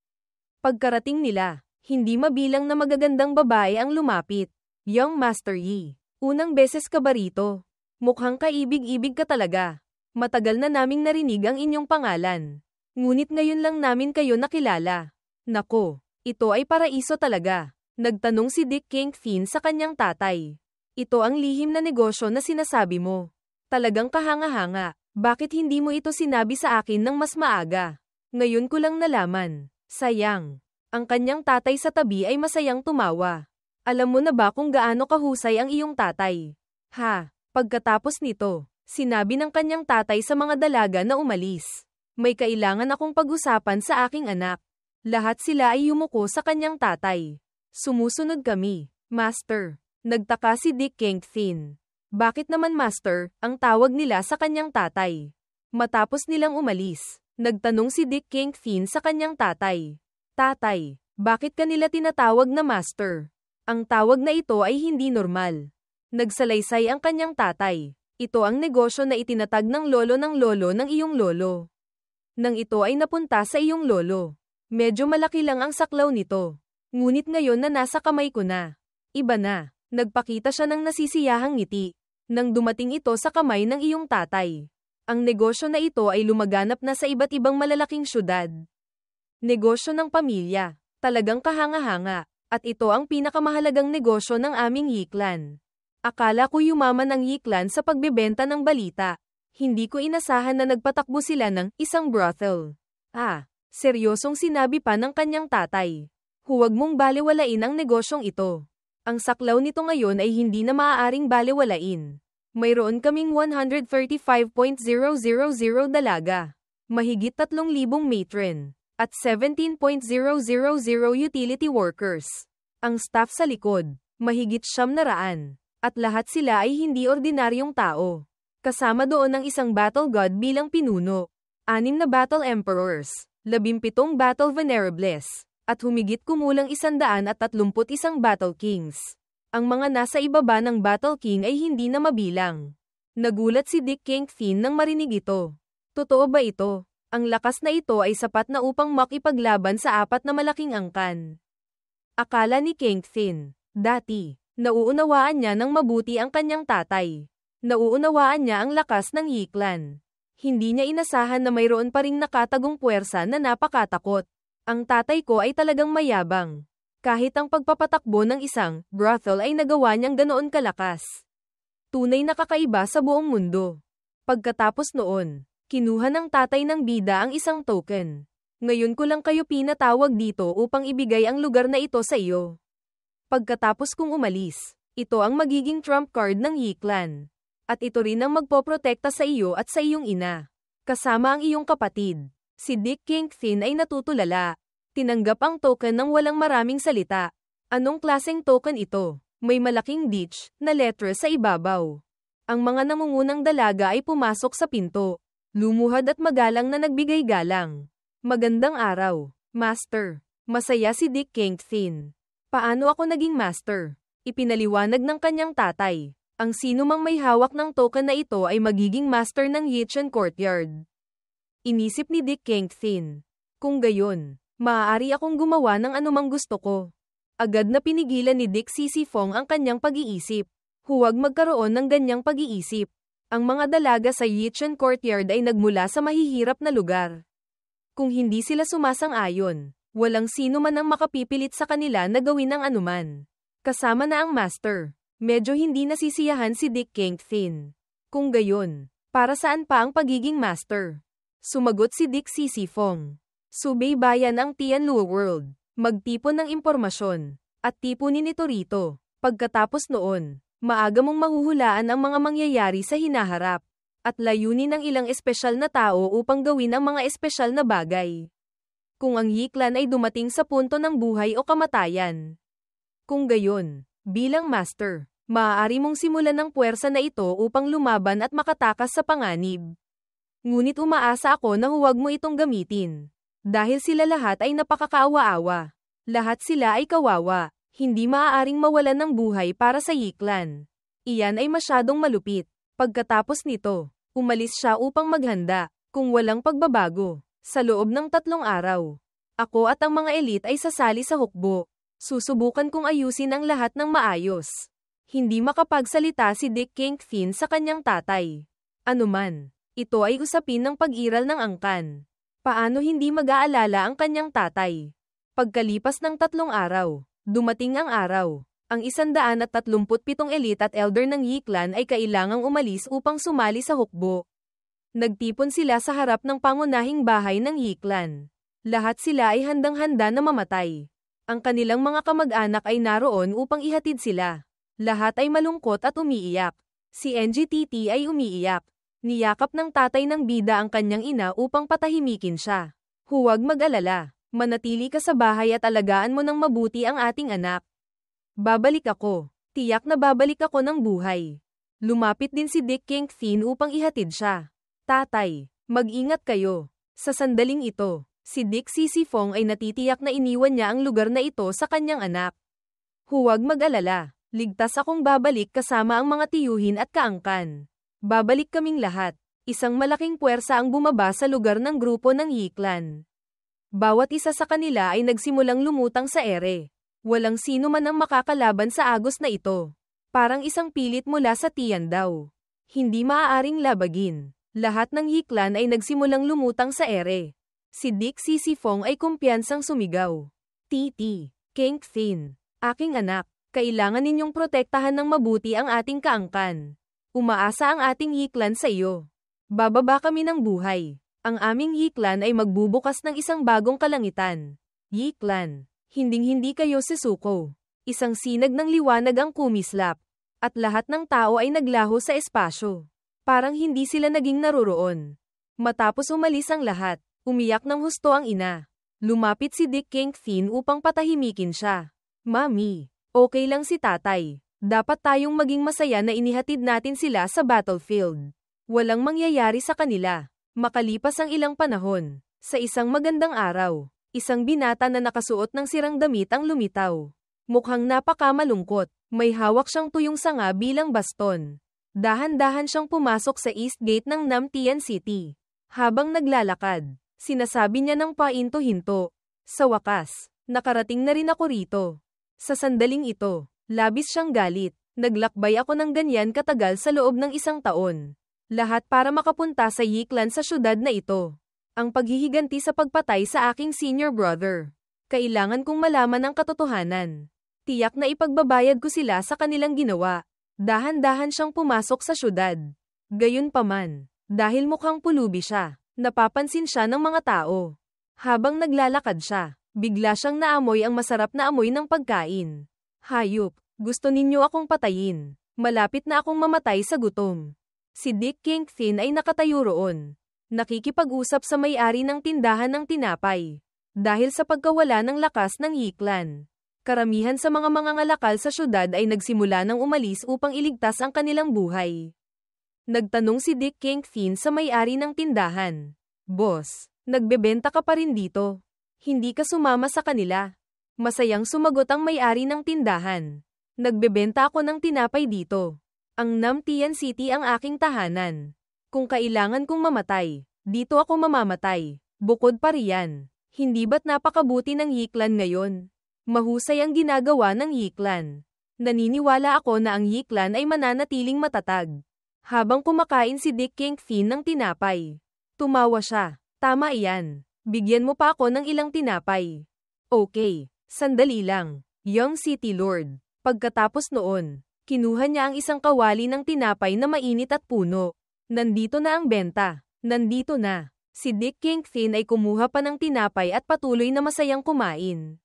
Pagkarating nila, hindi mabilang na magagandang babae ang lumapit. Young Master Yi, unang beses ka ba rito? Mukhang kaibig-ibig ka talaga. Matagal na naming narinig ang inyong pangalan. Ngunit ngayon lang namin kayo nakilala. Nako, ito ay paraiso talaga. Nagtanong si Dick Kingpin sa kanyang tatay. Ito ang lihim na negosyo na sinasabi mo. Talagang kahanga-hanga. Bakit hindi mo ito sinabi sa akin ng mas maaga? Ngayon ko lang nalaman. Sayang. Ang kanyang tatay sa tabi ay masayang tumawa. Alam mo na ba kung gaano kahusay ang iyong tatay? Ha? Pagkatapos nito, sinabi ng kanyang tatay sa mga dalaga na umalis. May kailangan akong pag-usapan sa aking anak. Lahat sila ay yumuko sa kanyang tatay. Sumusunod kami, Master. Nagtaka si Dick Kingpin. Bakit naman Master, ang tawag nila sa kanyang tatay? Matapos nilang umalis, nagtanong si Dick Kingpin sa kanyang tatay. Tatay, bakit kanila tinatawag na Master? Ang tawag na ito ay hindi normal. Nagsalaysay ang kanyang tatay. Ito ang negosyo na itinatag ng lolo ng iyong lolo. Nang ito ay napunta sa iyong lolo. Medyo malaki lang ang saklaw nito. Ngunit ngayon na nasa kamay ko na. Iba na. Nagpakita siya ng nasisiyahang ngiti. Nang dumating ito sa kamay ng iyong tatay. Ang negosyo na ito ay lumaganap na sa iba't ibang malalaking syudad. Negosyo ng pamilya. Talagang kahanga-hanga. At ito ang pinakamahalagang negosyo ng aming Yiklan. Akala ko yumaman ang Yiklan sa pagbebenta ng balita. Hindi ko inasahan na nagpatakbo sila ng isang brothel. Seryosong sinabi pa ng kanyang tatay. Huwag mong balewalain ang negosyong ito. Ang saklaw nito ngayon ay hindi na maaaring balewalain. Mayroon kaming 135,000 dalaga, mahigit 3,000 matron, at 17,000 utility workers. Ang staff sa likod, mahigit 900, at lahat sila ay hindi ordinaryong tao. Kasama doon ang isang battle god bilang pinuno, 6 na battle emperors, 17 battle venerables, at humigit kumulang 131 battle kings. Ang mga nasa ibaba ng battle king ay hindi na mabilang. Nagulat si Dick Kingpin nang marinig ito. Totoo ba ito? Ang lakas na ito ay sapat na upang makipaglaban sa 4 na malaking angkan. Akala ni Kingpin, dati, nauunawaan niya ng mabuti ang kanyang tatay. Nauunawaan niya ang lakas ng Yiklan. Hindi niya inasahan na mayroon pa ring nakatagong puwersa na napakatakot. Ang tatay ko ay talagang mayabang. Kahit ang pagpapatakbo ng isang brothel ay nagawa niyang ganoon kalakas. Tunay na kakaiba sa buong mundo. Pagkatapos noon, kinuha ng tatay ng bida ang isang token. Ngayon ko lang kayo pinatawag dito upang ibigay ang lugar na ito sa iyo. Pagkatapos kong umalis, ito ang magiging trump card ng Yiklan. At ito rin ang magpoprotekta sa iyo at sa iyong ina. Kasama ang iyong kapatid. Si Dick Kingpin ay natutulala. Tinanggap ang token ng walang maraming salita. Anong klaseng token ito? May malaking ditch na letra sa ibabaw. Ang mga nangungunang dalaga ay pumasok sa pinto. Lumuhad at magalang na nagbigay galang. Magandang araw, Master. Masaya si Dick Kingpin. Paano ako naging Master? Ipinaliwanag ng kanyang tatay. Ang sino mang may hawak ng token na ito ay magiging Master ng Yichen Courtyard. Inisip ni Dick Kingpin. Kung gayon, maaari akong gumawa ng anumang gusto ko. Agad na pinigilan ni Dick Sisifong ang kanyang pag-iisip. Huwag magkaroon ng ganyang pag-iisip. Ang mga dalaga sa Yichen Courtyard ay nagmula sa mahihirap na lugar. Kung hindi sila sumasang-ayon, walang sino man ang makapipilit sa kanila na gawin ang anuman. Kasama na ang Master. Medyo hindi nasisiyahan si Dick Kingpin. Kung gayon, para saan pa ang pagiging Master? Sumagot si Dick Sisifong. Subaybayan ang Tianluo World. Magtipon ng impormasyon. At tipunin ito rito. Pagkatapos noon, maaga mong mahuhulaan ang mga mangyayari sa hinaharap. At layunin ng ilang espesyal na tao upang gawin ang mga espesyal na bagay. Kung ang Yiklan ay dumating sa punto ng buhay o kamatayan. Kung gayon, bilang Master, maaari mong simulan ng puwersa na ito upang lumaban at makatakas sa panganib. Ngunit umaasa ako na huwag mo itong gamitin. Dahil sila lahat ay napakakaawa-awa. Lahat sila ay kawawa. Hindi maaaring mawalan ng buhay para sa Yiklan. Iyan ay masyadong malupit. Pagkatapos nito, umalis siya upang maghanda, kung walang pagbabago. Sa loob ng 3 araw, ako at ang mga elite ay sasali sa hukbo. Susubukan kong ayusin ang lahat ng maayos. Hindi makapagsalita si Dick Kingpin sa kanyang tatay. Anuman. Ito ay usapin ng pag-iral ng angkan. Paano hindi mag-aalala ang kanyang tatay? Pagkalipas ng 3 araw, dumating ang araw. Ang 137 elite at elder ng Yi Clan ay kailangang umalis upang sumali sa hukbo. Nagtipon sila sa harap ng pangunahing bahay ng Yi Clan. Lahat sila ay handang-handa na mamatay. Ang kanilang mga kamag-anak ay naroon upang ihatid sila. Lahat ay malungkot at umiiyak. Si NGTT ay umiiyak. Niyakap ng tatay ng bida ang kanyang ina upang patahimikin siya. Huwag mag-alala. Manatili ka sa bahay at alagaan mo ng mabuti ang ating anak. Babalik ako. Tiyak na babalik ako ng buhay. Lumapit din si Dick Kingpin upang ihatid siya. Tatay, mag-ingat kayo. Sa sandaling ito, si Dick Sisifong ay natitiyak na iniwan niya ang lugar na ito sa kanyang anak. Huwag mag-alala. Ligtas akong babalik kasama ang mga tiyuhin at kaangkan. Babalik kaming lahat. Isang malaking puwersa ang bumaba sa lugar ng grupo ng Yi Clan. Bawat isa sa kanila ay nagsimulang lumutang sa ere. Walang sino man ang makakalaban sa agos na ito. Parang isang pilit mula sa tiyan daw. Hindi maaaring labagin. Lahat ng Yi Clan ay nagsimulang lumutang sa ere. Si Dick Sisifong ay kumpiyansang sumigaw. Titi, Kingpin, aking anak, kailangan ninyong protektahan ng mabuti ang ating kaangkan. Umaasa ang ating Yi Clan sa iyo. Bababa kami ng buhay. Ang aming Yi Clan ay magbubukas ng isang bagong kalangitan. Yi Clan, hinding-hindi kayo susuko. Isang sinag ng liwanag ang kumislap. At lahat ng tao ay naglaho sa espasyo. Parang hindi sila naging naroroon. Matapos umalis ang lahat, umiyak ng husto ang ina. Lumapit si Dick Kingpin upang patahimikin siya. Mami, okay lang si tatay. Dapat tayong maging masaya na inihatid natin sila sa battlefield. Walang mangyayari sa kanila. Makalipas ang ilang panahon, sa isang magandang araw, isang binata na nakasuot ng sirang damit ang lumitaw. Mukhang napakamalungkot, may hawak siyang tuyong sanga bilang baston. Dahan-dahan siyang pumasok sa East Gate ng Namtian City. Habang naglalakad, sinasabi niya ng pahinto-hinto. Sa wakas, nakarating na rin ako rito. Sa sandaling ito, labis siyang galit. Naglakbay ako ng ganyan katagal sa loob ng 1 taon. Lahat para makapunta sa Yi Clan sa syudad na ito. Ang paghihiganti sa pagpatay sa aking senior brother. Kailangan kong malaman ang katotohanan. Tiyak na ipagbabayad ko sila sa kanilang ginawa. Dahan-dahan siyang pumasok sa syudad. Gayunpaman, dahil mukhang pulubi siya, napapansin siya ng mga tao. Habang naglalakad siya, bigla siyang naamoy ang masarap na amoy ng pagkain. Hayop, gusto ninyo akong patayin. Malapit na akong mamatay sa gutom. Si Dick Kingpin ay nakatayo roon. Nakikipag-usap sa may-ari ng tindahan ng tinapay. Dahil sa pagkawala ng lakas ng Yi Clan. Karamihan sa mga mangangalakal sa syudad ay nagsimula ng umalis upang iligtas ang kanilang buhay. Nagtanong si Dick Kingpin sa may-ari ng tindahan. Boss, nagbebenta ka pa rin dito? Hindi ka sumama sa kanila? Masayang sumagot ang may-ari ng tindahan. Nagbebenta ako ng tinapay dito. Ang Namtian City ang aking tahanan. Kung kailangan kong mamatay, dito ako mamamatay. Bukod pa riyan, hindi ba't napakabuti ng Yi Clan ngayon? Mahusay ang ginagawa ng Yi Clan. Naniniwala ako na ang Yi Clan ay mananatiling matatag. Habang kumakain si Dick Kingpin ng tinapay. Tumawa siya. Tama iyan. Bigyan mo pa ako ng ilang tinapay. Okay, sandali lang. Young City Lord. Pagkatapos noon, kinuha niya ang isang kawali ng tinapay na mainit at puno. Nandito na ang benta. Nandito na. Si Dick Kingpin ay kumuha pa ng tinapay at patuloy na masayang kumain.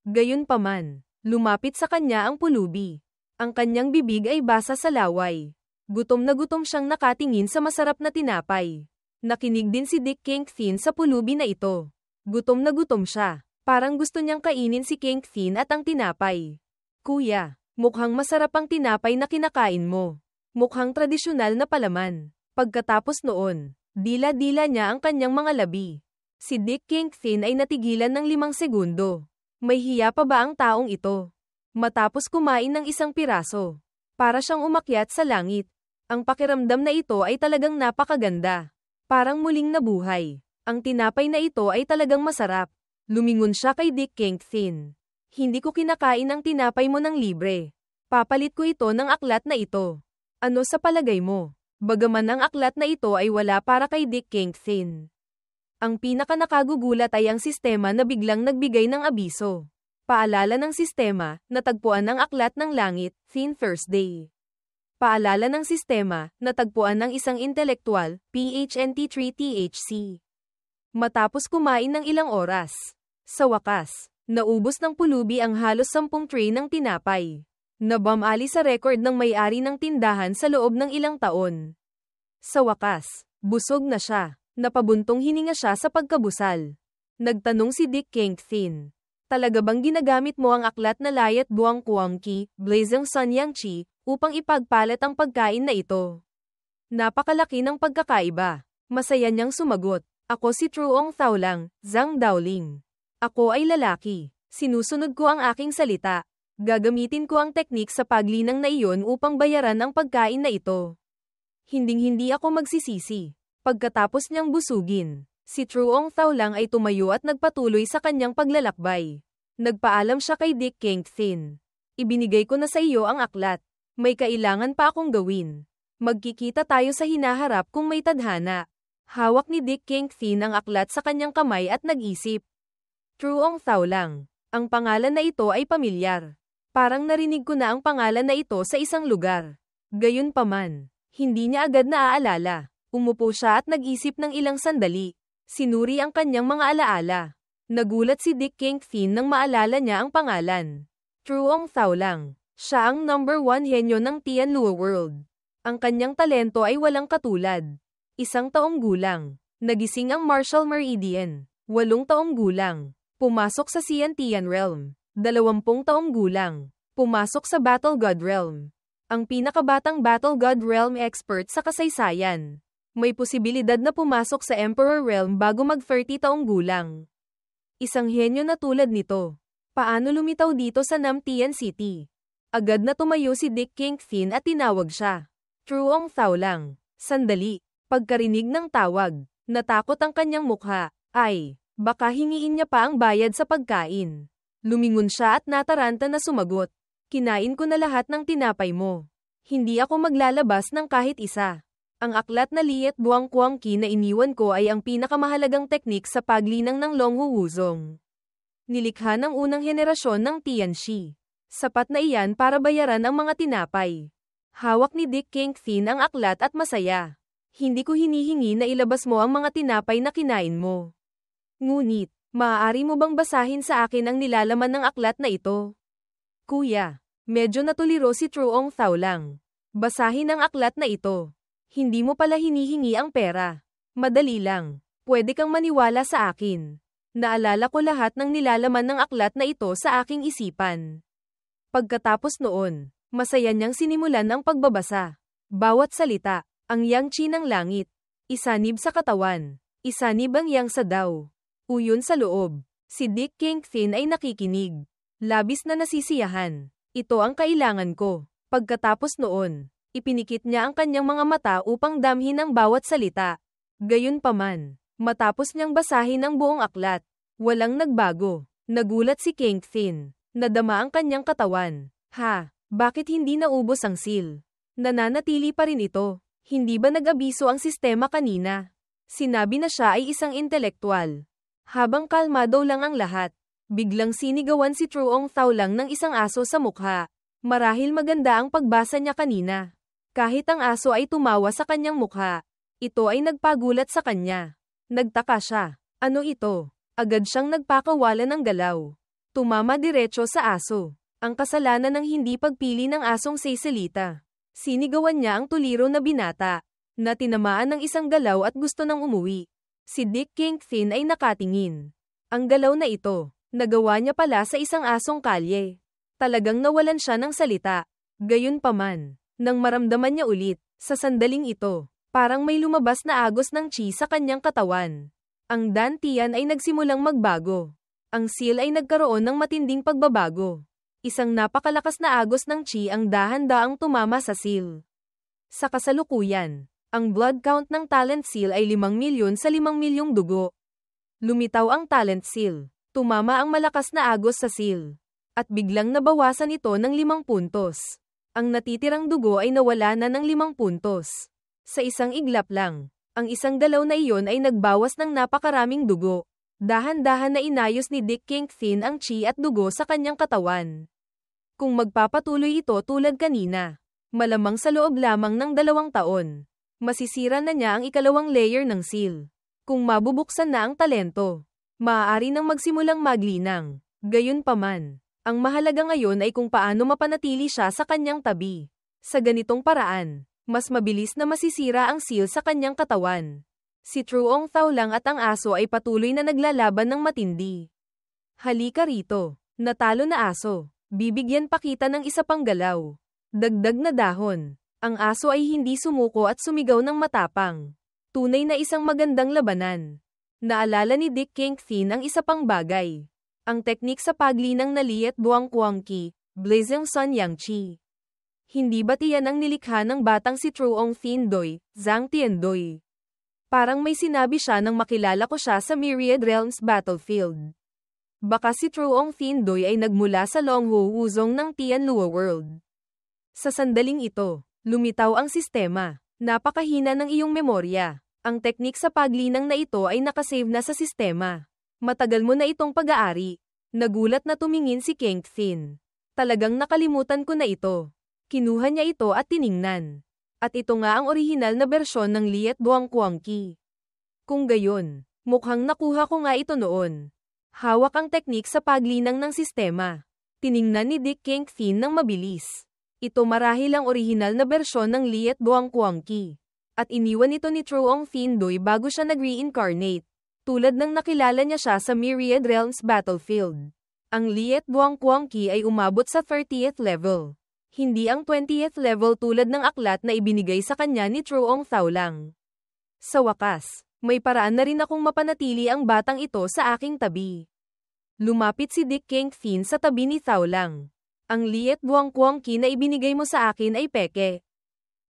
Gayunpaman, lumapit sa kanya ang pulubi. Ang kanyang bibig ay basa sa laway. Gutom na gutom siyang nakatingin sa masarap na tinapay. Nakinig din si Dick Kingpin sa pulubi na ito. Gutom na gutom siya. Parang gusto niyang kainin si Kingpin at ang tinapay. Kuya, mukhang masarap ang tinapay na kinakain mo. Mukhang tradisyonal na palaman. Pagkatapos noon, dila-dila niya ang kanyang mga labi. Si Dick Kingpin ay natigilan ng 5 segundo. May hiya pa ba ang taong ito? Matapos kumain ng 1 piraso, para siyang umakyat sa langit. Ang pakiramdam na ito ay talagang napakaganda. Parang muling nabuhay. Ang tinapay na ito ay talagang masarap. Lumingon siya kay Dick Kingpin. Hindi ko kinakain ang tinapay mo ng libre. Papalit ko ito ng aklat na ito. Ano sa palagay mo? Bagaman ang aklat na ito ay wala para kay Dick Kingpin. Ang pinaka-nakagugulat ay ang sistema na biglang nagbigay ng abiso. Paalala ng sistema, natagpuan ng aklat ng langit, Thin Thursday. Paalala ng sistema, natagpuan ng isang intelektual, PHNT3-THC. Matapos kumain ng ilang oras. Sa wakas, naubos ng pulubi ang halos 10 tray ng tinapay. Nabamali sa record ng may-ari ng tindahan sa loob ng ilang taon. Sa wakas, busog na siya. Napabuntong hininga siya sa pagkabusal. Nagtanong si Dick Kingpin, talaga bang ginagamit mo ang aklat na Layat Buang Kuangki, Blazing Sun Yang Chi, upang ipagpalit ang pagkain na ito? Napakalaki ng pagkakaiba. Masaya niyang sumagot, ako si Truong Thao lang, Zhang Daoling. Ako ay lalaki. Sinusunod ko ang aking salita. Gagamitin ko ang teknik sa paglinang na iyon upang bayaran ang pagkain na ito. Hinding-hindi ako magsisisi. Pagkatapos niyang busugin, si Truong Thao lang ay tumayo at nagpatuloy sa kanyang paglalakbay. Nagpaalam siya kay Dick Kingpin. Ibinigay ko na sa iyo ang aklat. May kailangan pa akong gawin. Magkikita tayo sa hinaharap kung may tadhana. Hawak ni Dick Kingpin ang aklat sa kanyang kamay at nag-isip. Truong Thao lang. Ang pangalan na ito ay pamilyar. Parang narinig ko na ang pangalan na ito sa isang lugar. Gayunpaman, hindi niya agad naaalala. Umupo siya at nag-isip ng ilang sandali. Sinuri ang kanyang mga alaala. Nagulat si Dick Kingpin nang maalala niya ang pangalan. Truong Thao lang. Siya ang number 1 henyo ng Tianluo World. Ang kanyang talento ay walang katulad. 1 taong gulang. Nagising ang Martial Meridian. 8 taong gulang. Pumasok sa Xiantian Realm. 20 taong gulang. Pumasok sa Battle God Realm. Ang pinakabatang Battle God Realm expert sa kasaysayan. May posibilidad na pumasok sa Emperor Realm bago mag-30 taong gulang. Isang henyo na tulad nito. Paano lumitaw dito sa Namtian City? Agad na tumayo si Dick Kingpin at tinawag siya. Truong Thao lang. Sandali. Pagkarinig ng tawag, natakot ang kanyang mukha. Ay, baka hingiin niya pa ang bayad sa pagkain. Lumingon siya at nataranta na sumagot. Kinain ko na lahat ng tinapay mo. Hindi ako maglalabas ng kahit isa. Ang aklat na Liat Buang Kuangki na iniwan ko ay ang pinakamahalagang teknik sa paglinang ng Longhu Wuzong. Nilikha ng unang henerasyon ng Tianxi. Sapat na iyan para bayaran ang mga tinapay. Hawak ni Dick Kingpin ang aklat at masaya. Hindi ko hinihingi na ilabas mo ang mga tinapay na kinain mo. Ngunit, maaari mo bang basahin sa akin ang nilalaman ng aklat na ito? Kuya, medyo natuliro si Truong Thao lang. Basahin ang aklat na ito. Hindi mo pala hinihingi ang pera. Madali lang. Pwede kang maniwala sa akin. Naalala ko lahat ng nilalaman ng aklat na ito sa aking isipan. Pagkatapos noon, masaya niyang sinimulan ang pagbabasa. Bawat salita, ang yang chi ng langit. Isanib sa katawan. Isanib ang yang sa daw. Uyon sa loob. Si Dick Kingpin ay nakikinig. Labis na nasisiyahan. Ito ang kailangan ko. Pagkatapos noon, ipinikit niya ang kanyang mga mata upang damhin ang bawat salita. Gayunpaman, matapos niyang basahin ang buong aklat, walang nagbago. Nagulat si Kingpin. Nadama ang kanyang katawan. Ha, bakit hindi naubos ang seal? Nananatili pa rin ito. Hindi ba nag-abiso ang sistema kanina? Sinabi na siya ay isang intelektual. Habang kalmado lang ang lahat, biglang sinigawan si Truong Thao lang ng isang aso sa mukha. Marahil maganda ang pagbasa niya kanina. Kahit ang aso ay tumawa sa kanyang mukha, ito ay nagpagulat sa kanya. Nagtaka siya. Ano ito? Agad siyang nagpakawala ng galaw. Tumama diretso sa aso. Ang kasalanan ng hindi pagpili ng asong Cecilita. Sinigawan niya ang tuliro na binata, na tinamaan ng isang galaw at gusto nang umuwi. Si Dick Kingpin ay nakatingin. Ang galaw na ito, nagawa niya pala sa isang asong kalye. Talagang nawalan siya ng salita. Gayunpaman, nang maramdaman niya ulit, sa sandaling ito, parang may lumabas na agos ng chi sa kanyang katawan. Ang dantian ay nagsimulang magbago. Ang seal ay nagkaroon ng matinding pagbabago. Isang napakalakas na agos ng chi ang dahan-daang tumama sa seal. Sa kasalukuyan, ang blood count ng talent seal ay 5 milyon sa 5 milyong dugo. Lumitaw ang talent seal. Tumama ang malakas na agos sa seal. At biglang nabawasan ito ng 5 puntos. Ang natitirang dugo ay nawala na ng 5 puntos. Sa isang iglap lang, ang isang galaw na iyon ay nagbawas ng napakaraming dugo. Dahan-dahan na inayos ni Dick Kingpin ang chi at dugo sa kanyang katawan. Kung magpapatuloy ito tulad kanina, malamang sa loob lamang ng 2 taon, masisira na niya ang ikalawang layer ng seal. Kung mabubuksan na ang talento, maaari nang magsimulang maglinang. Gayunpaman, ang mahalaga ngayon ay kung paano mapanatili siya sa kanyang tabi. Sa ganitong paraan, mas mabilis na masisira ang seal sa kanyang katawan. Si Truong Thao lang at ang aso ay patuloy na naglalaban ng matindi. Halika rito, natalo na aso. Bibigyan pa kita ng isa pang galaw. Dagdag na dahon. Ang aso ay hindi sumuko at sumigaw ng matapang. Tunay na isang magandang labanan. Naalala ni Dick Kingpin ang isa pang bagay. Ang teknik sa paglinang na Liet Buang Kuang Ki, Blazing Sun Yang Chi. Hindi ba tiyan ang nilikha ng batang si Truong Thin Doi, Zhang Tiandoy? Parang may sinabi siya nang makilala ko siya sa Myriad Realms Battlefield. Baka si Truong Thin Doi ay nagmula sa Longhu Wuzong ng Tianlua World. Sa sandaling ito, lumitaw ang sistema. Napakahina ng iyong memorya. Ang teknik sa paglinang na ito ay nakasave na sa sistema. Matagal mo na itong pag-aari. Nagulat na tumingin si Kingpin. Talagang nakalimutan ko na ito. Kinuha niya ito at tiningnan. At ito nga ang orihinal na bersyon ng Liet Buang Kuang Ki. Kung gayon, mukhang nakuha ko nga ito noon. Hawak ang teknik sa paglinang ng sistema. Tiningnan ni Dick Kingpin ng mabilis. Ito marahil ang orihinal na bersyon ng Liet Buang Kuang Ki. At iniwan ito ni Truong Thin Doi bago siya nag-reincarnate. Tulad ng nakilala niya siya sa Myriad Realms Battlefield. Ang Liet Buang Kuang Ki ay umabot sa 30th level. Hindi ang 20th level tulad ng aklat na ibinigay sa kanya ni Truong Thao lang. Sa wakas, may paraan na rin akong mapanatili ang batang ito sa aking tabi. Lumapit si Dick Kingpin sa tabi ni Thao lang. Ang Liet Buang Kuang Ki na ibinigay mo sa akin ay peke.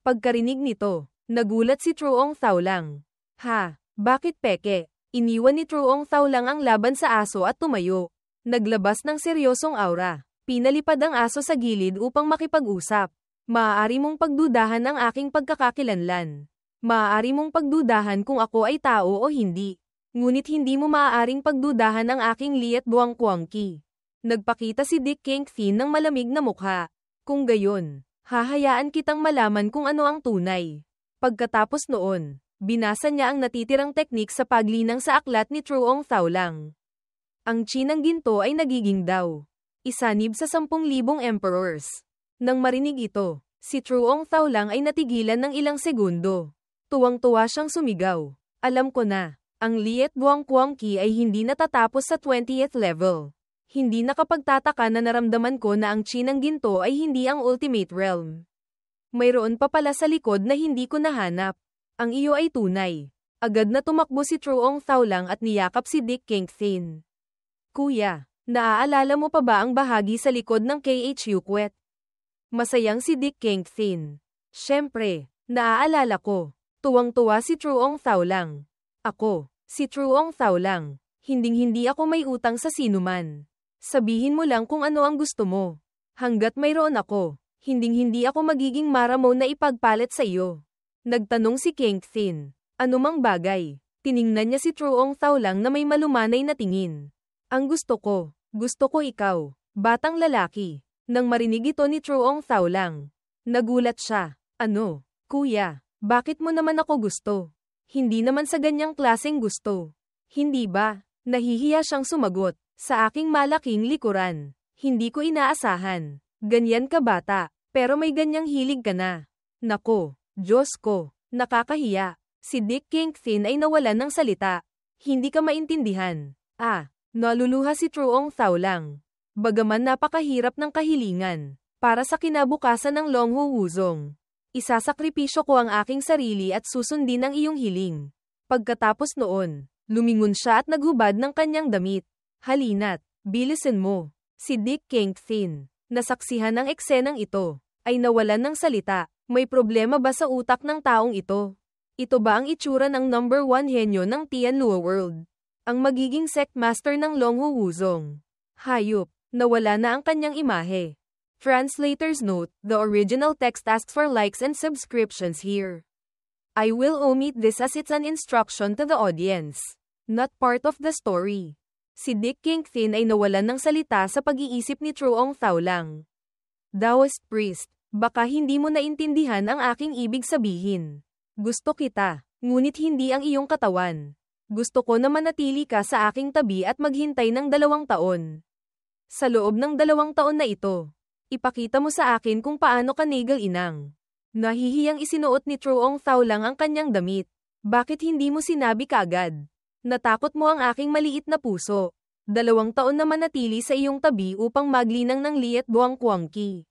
Pagkarinig nito, nagulat si Truong Thao lang. Ha, bakit peke? Iniwan ni Truong Thao lang ang laban sa aso at tumayo. Naglabas ng seryosong aura. Pinalipad ang aso sa gilid upang makipag-usap. Maaari mong pagdudahan ang aking pagkakakilanlan. Maaari mong pagdudahan kung ako ay tao o hindi. Ngunit hindi mo maaaring pagdudahan ang aking Liet Buang Kuang Ki. Nagpakita si Dick Kingpin ng malamig na mukha. Kung gayon, hahayaan kitang malaman kung ano ang tunay. Pagkatapos noon, binasa niya ang natitirang teknik sa paglinang sa aklat ni Truong Thao lang. Ang chi ng ginto ay nagiging daw. Isanib sa 10,000 emperors. Nang marinig ito, si Truong Thao lang ay natigilan ng ilang segundo. Tuwang-tuwa siyang sumigaw. Alam ko na, ang Liet Buang Kuang Ki ay hindi natatapos sa 20th level. Hindi nakapagtataka na naramdaman ko na ang chi ng ginto ay hindi ang ultimate realm. Mayroon pa pala sa likod na hindi ko nahanap. Ang iyo ay tunay. Agad na tumakbo si Truong Thao lang at niyakap si Dick Kingpin. Kuya, naaalala mo pa ba ang bahagi sa likod ng KH Yukwet? Masayang si Dick Kingpin. Siyempre, naaalala ko. Tuwang-tuwa si Truong Thao lang. Ako, si Truong Thao lang. Hinding-hindi ako may utang sa sinuman. Sabihin mo lang kung ano ang gusto mo. Hanggat mayroon ako, hinding-hindi ako magiging maramo na ipagpalit sa iyo. Nagtanong si Kingpin. Anumang bagay. Tiningnan niya si Truong Thao lang na may malumanay na tingin. Ang gusto ko ikaw, batang lalaki. Nang marinig ito ni Truong Thao lang, nagulat siya. Ano, kuya, bakit mo naman ako gusto? Hindi naman sa ganyang klaseng gusto. Hindi ba? Nahihiya siyang sumagot. Sa aking malaking likuran. Hindi ko inaasahan. Ganyan ka bata, pero may ganyang hilig ka na. Nako, Diyos ko, nakakahiya. Si Dick Kingpin ay nawalan ng salita. Hindi ka maintindihan. Naluluha si Truong Thao lang. Bagaman napakahirap ng kahilingan, para sa kinabukasan ng Longhu Wuzong. Isasakripisyo ko ang aking sarili at susundin ang iyong hiling. Pagkatapos noon, lumingon siya at naghubad ng kanyang damit. Halina't, bilisan mo. Si Dick Kingpin, nasaksihan ng eksenang ito, ay nawalan ng salita. May problema ba sa utak ng taong ito? Ito ba ang itsura ng number 1 henyo ng Tianlua World? Ang magiging sect master ng Longhu Wuzong. Hayop, nawala na ang kanyang imahe. Translator's note, the original text asks for likes and subscriptions here. I will omit this as it's an instruction to the audience, not part of the story. Si Dick Kingpin ay nawalan ng salita sa pag-iisip ni Truong Thao lang. Daoist priest, baka hindi mo naintindihan ang aking ibig sabihin. Gusto kita, ngunit hindi ang iyong katawan. Gusto ko na manatili ka sa aking tabi at maghintay ng 2 taon. Sa loob ng 2 taon na ito, ipakita mo sa akin kung paano ka nagal-inang. Nahihiyang isinuot ni Truong Thao lang ang kanyang damit. Bakit hindi mo sinabi kaagad? Natakot mo ang aking maliit na puso. 2 taon na manatili sa iyong tabi upang maglinang ng Liet Buang Kuangki.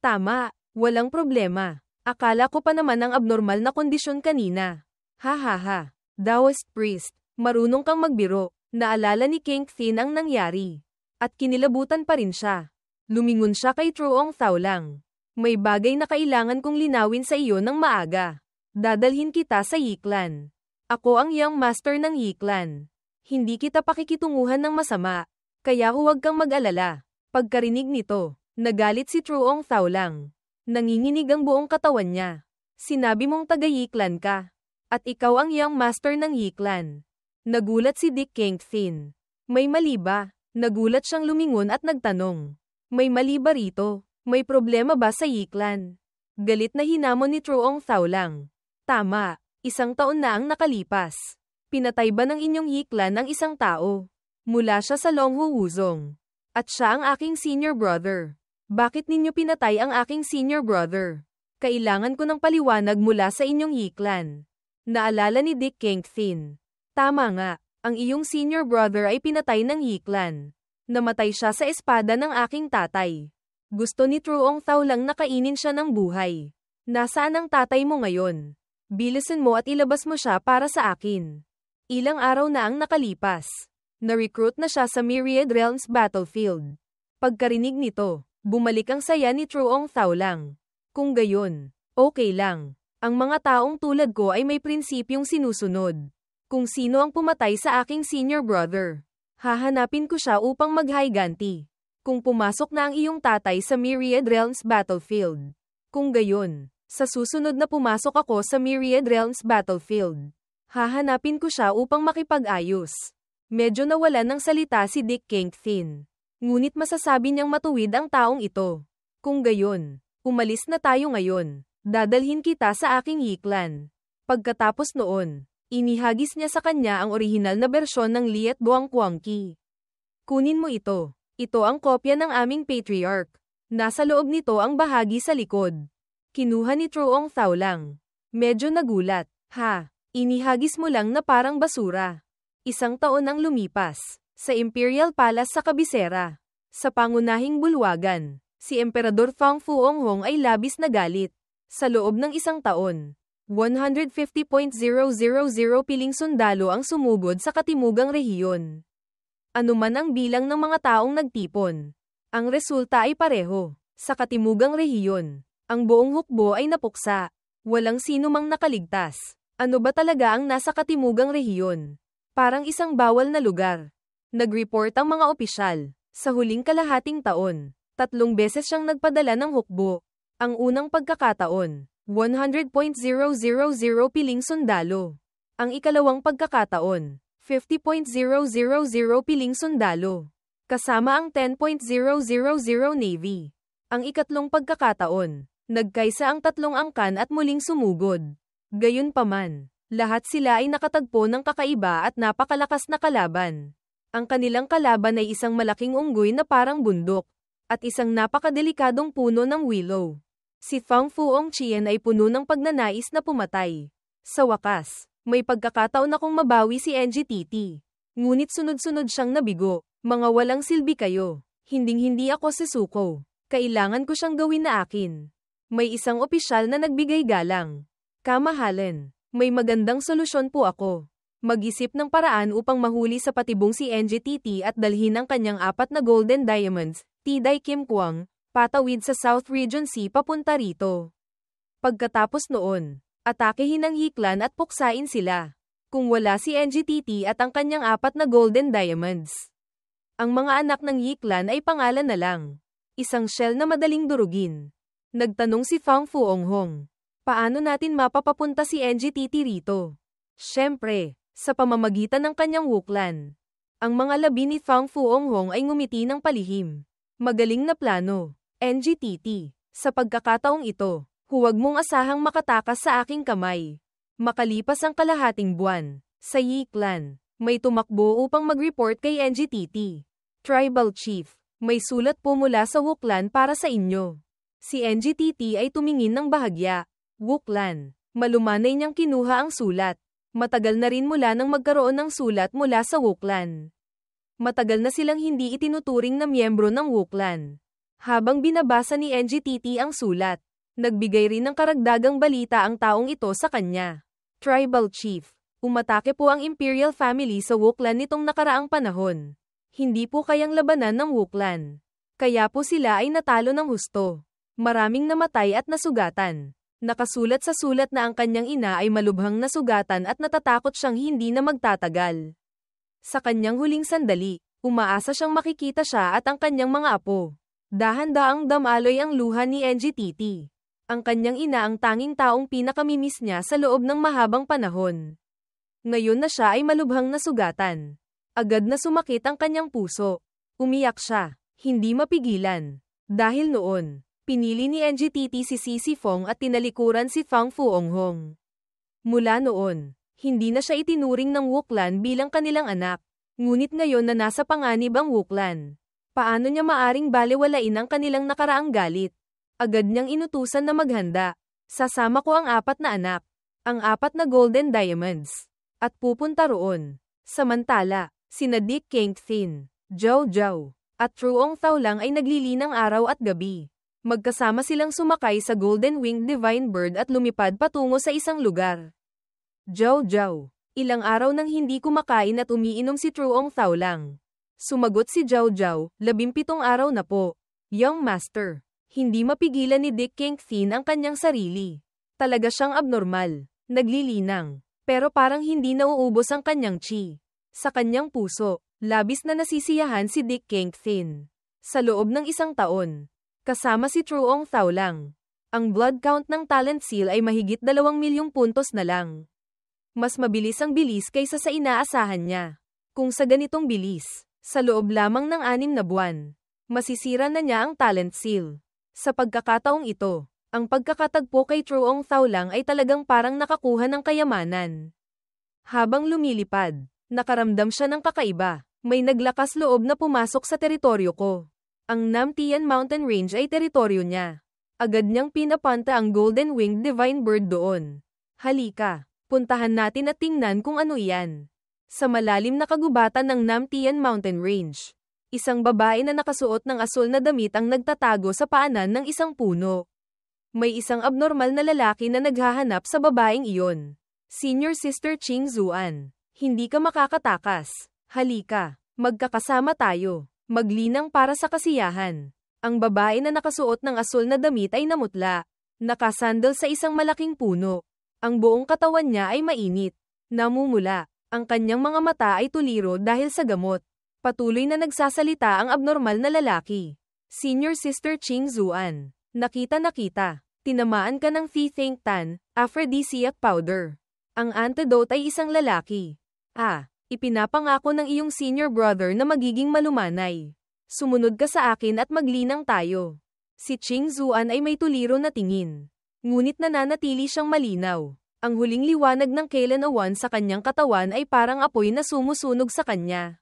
Tama, walang problema. Akala ko pa naman ang abnormal na kondisyon kanina. Ha ha ha. Daoist priest, marunong kang magbiro. Naalala ni Kingpin ang nangyari. At kinilabutan pa rin siya. Lumingon siya kay Truong Thao lang. May bagay na kailangan kong linawin sa iyo ng maaga. Dadalhin kita sa Yiklan. Ako ang young master ng Yiklan. Hindi kita pakikitunguhan ng masama. Kaya huwag kang mag-alala. Pagkarinig nito, nagalit si Truong Thao lang. Nanginginig ang buong katawan niya. Sinabi mong taga-Yiklan ka. At ikaw ang young master ng Yiklan. Nagulat si Dick Kingpin. May mali ba? Nagulat siyang lumingon at nagtanong. May mali ba rito? May problema ba sa Yiklan? Galit na hinamon ni Truong Thao lang. Tama, 1 taon na ang nakalipas. Pinatay ba ng inyong Yiklan ang isang tao? Mula siya sa Longhu Wuzong. At siya ang aking senior brother. Bakit ninyo pinatay ang aking senior brother? Kailangan ko ng paliwanag mula sa inyong Yiklan. Naalala ni Dick Kingpin. Tama nga, ang iyong senior brother ay pinatay ng Yiklan. Namatay siya sa espada ng aking tatay. Gusto ni Truong Thao lang na kainin siya ng buhay. Nasaan ang tatay mo ngayon? Bilisan mo at ilabas mo siya para sa akin. Ilang araw na ang nakalipas. Na-recruit na siya sa Myriad Realms battlefield. Pagkarinig nito, bumalik ang saya ni Truong Thao lang. Kung gayon, okay lang. Ang mga taong tulad ko ay may prinsipyong sinusunod. Kung sino ang pumatay sa aking senior brother, hahanapin ko siya upang maghiganti. Kung pumasok na ang iyong tatay sa Myriad Realms battlefield. Kung gayon, sa susunod na pumasok ako sa Myriad Realms battlefield, hahanapin ko siya upang makipag-ayos. Medyo nawala ng salita si Dick Kingpin. Ngunit masasabi niyang matuwid ang taong ito. Kung gayon, umalis na tayo ngayon. Dadalhin kita sa aking Yiklan. Pagkatapos noon, inihagis niya sa kanya ang orihinal na bersyon ng Liet Buang Kuangki. Kunin mo ito. Ito ang kopya ng aming patriarch. Nasa loob nito ang bahagi sa likod. Kinuha ni Truong Thao lang. Medyo nagulat. Ha, inihagis mo lang na parang basura. 1 taon ang lumipas. Sa Imperial Palace sa kabisera. Sa pangunahing bulwagan, si Emperador Fang Fuonghong ay labis na galit. Sa loob ng 1 taon, 150.000 piling sundalo ang sumugod sa katimugang rehiyon. Ano man ang bilang ng mga taong nagtipon, ang resulta ay pareho. Sa katimugang rehiyon, ang buong hukbo ay napuksa. Walang sino mang nakaligtas. Ano ba talaga ang nasa katimugang rehiyon? Parang isang bawal na lugar. Nag-report ang mga opisyal. Sa huling kalahating taon, 3 beses siyang nagpadala ng hukbo. Ang unang pagkakataon, 100.000 piling sundalo. Ang ikalawang pagkakataon, 50.000 piling sundalo. Kasama ang 10.000 Navy. Ang ikatlong pagkakataon, nagkaisa ang 3 angkan at muling sumugod. Gayunpaman, lahat sila ay nakatagpo ng kakaiba at napakalakas na kalaban. Ang kanilang kalaban ay isang malaking unggoy na parang bundok, at isang napakadelikadong puno ng willow. Si Fang Fuongqian ay puno ng pagnanais na pumatay. Sa wakas, may pagkakataon akong mabawi si NGTT. Ngunit sunod-sunod siyang nabigo. Mga walang silbi kayo. Hinding-hindi ako Sisuko. Kailangan ko siyang gawin na akin. May isang opisyal na nagbigay galang. Kamahalan, may magandang solusyon po ako. Mag-isip ng paraan upang mahuli sa patibong si NGTT at dalhin ang kanyang 4 na golden diamonds, Tidai Kim Kwang, patawid sa South Region Sea papunta rito. Pagkatapos noon, atakehin ang Yiklan at puksain sila. Kung wala si NGTT at ang kanyang 4 na golden diamonds. Ang mga anak ng Yiklan ay pangalan na lang. Isang shell na madaling durugin. Nagtanong si Fang Fuonghong. Paano natin mapapapunta si NGTT rito? Siyempre, sa pamamagitan ng kanyang wuklan. Ang mga labi ni Fang Fuonghong ay ngumiti ng palihim. Magaling na plano. NGTT, sa pagkakataong ito, huwag mong asahang makatakas sa aking kamay. Makalipas ang kalahating buwan, sa Yi Clan, may tumakbo upang mag-report kay NGTT. Tribal Chief, may sulat po mula sa wuklan para sa inyo. Si NGTT ay tumingin ng bahagya. Wuklan, malumanay niyang kinuha ang sulat. Matagal na rin mula nang magkaroon ng sulat mula sa wuklan. Matagal na silang hindi itinuturing na miyembro ng wuklan. Habang binabasa ni NGTT ang sulat, nagbigay rin ng karagdagang balita ang taong ito sa kanya. Tribal Chief, umatake po ang Imperial Family sa wuklan nitong nakaraang panahon. Hindi po kayang labanan ng wuklan. Kaya po sila ay natalo ng husto. Maraming namatay at nasugatan. Nakasulat sa sulat na ang kanyang ina ay malubhang nasugatan at natatakot siyang hindi na magtatagal. Sa kanyang huling sandali, umaasa siyang makikita siya at ang kanyang mga apo. Dahan-daang damaloy ang luha ni NGTT. Ang kanyang ina ang tanging taong pinakamimiss niya sa loob ng mahabang panahon. Ngayon na siya ay malubhang nasugatan. Agad na sumakit ang kanyang puso. Umiyak siya, hindi mapigilan. Dahil noon, pinili ni NGTT si Sisi Fong at tinalikuran si Fang Fuonghong. Mula noon, hindi na siya itinuring ng wuklan bilang kanilang anak. Ngunit ngayon na nasa panganib ang wuklan, paano niya maaring balewalain ang kanilang nakaraang galit? Agad niyang inutusan na maghanda. Sasama ko ang 4 na anak, ang 4 na golden diamonds, at pupunta roon. Samantala, sina Dick Kengthin, Zhao Zhao, at Truong Thao lang ay naglilinang araw at gabi. Magkasama silang sumakay sa Golden Winged Divine Bird at lumipad patungo sa isang lugar. Zhao Zhao, ilang araw nang hindi kumakain at umiinom si Truong Thao lang. Sumagot si Zhao Zhao, 17 araw na po. Young Master. Hindi mapigilan ni Dick Kengthin ang kanyang sarili. Talaga siyang abnormal, naglilinang, pero parang hindi nauubos ang kanyang chi. Sa kanyang puso, labis na nasisiyahan si Dick Kengthin. Sa loob ng 1 taon, kasama si Truong Thao lang, ang blood count ng talent seal ay mahigit 2 milyong puntos na lang. Mas mabilis ang bilis kaysa sa inaasahan niya. Kung sa ganitong bilis, sa loob lamang ng 6 na buwan, masisira na niya ang talent seal. Sa pagkakataong ito, ang pagkakatagpo kay Truong Thao lang ay talagang parang nakakuha ng kayamanan. Habang lumilipad, nakaramdam siya ng kakaiba. May naglakas loob na pumasok sa teritoryo ko. Ang Nam Tian Mountain Range ay teritoryo niya. Agad niyang pinapunta ang Golden Winged Divine Bird doon. Halika, puntahan natin at tingnan kung ano iyan. Sa malalim na kagubatan ng Nam Tian Mountain Range, isang babae na nakasuot ng asul na damit ang nagtatago sa paanan ng isang puno. May isang abnormal na lalaki na naghahanap sa babaeng iyon. Senior Sister Ching Zuan, hindi ka makakatakas. Halika, magkakasama tayo. Maglinang para sa kasiyahan. Ang babae na nakasuot ng asul na damit ay namutla. Nakasandal sa isang malaking puno. Ang buong katawan niya ay mainit. Namumula. Ang kanyang mga mata ay tuliro dahil sa gamot. Patuloy na nagsasalita ang abnormal na lalaki. Senior Sister Ching Zuan, nakita. Tinamaan ka ng Thi Think Tan, aphrodisiac powder. Ang antidote ay isang lalaki. Ipinapangako ng iyong senior brother na magiging malumanay. Sumunod ka sa akin at maglinang tayo. Si Ching Zuan ay may tuliro na tingin. Ngunit nananatili siyang malinaw. Ang huling liwanag ng Kailan Awan sa kanyang katawan ay parang apoy na sumusunog sa kanya.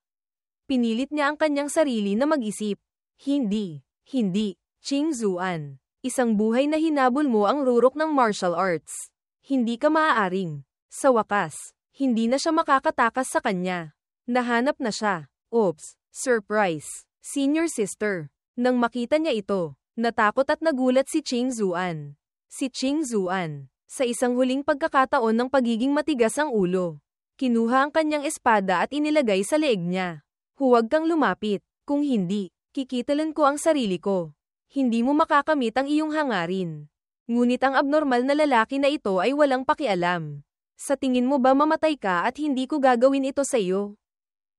Pinilit niya ang kanyang sarili na mag-isip. Hindi, Ching Zuan. Isang buhay na hinabol mo ang rurok ng martial arts. Hindi ka maaaring. Sa wakas, hindi na siya makakatakas sa kanya. Nahanap na siya. Oops, surprise. Senior Sister. Nang makita niya ito, natakot at nagulat si Ching Zuan. Si Ching Zuan, sa isang huling pagkakataon ng pagiging matigas ang ulo, kinuha ang kanyang espada at inilagay sa leeg niya. Huwag kang lumapit, kung hindi, kikitalan ko ang sarili ko. Hindi mo makakamit ang iyong hangarin. Ngunit ang abnormal na lalaki na ito ay walang pakialam. Sa tingin mo ba mamatay ka at hindi ko gagawin ito sa iyo?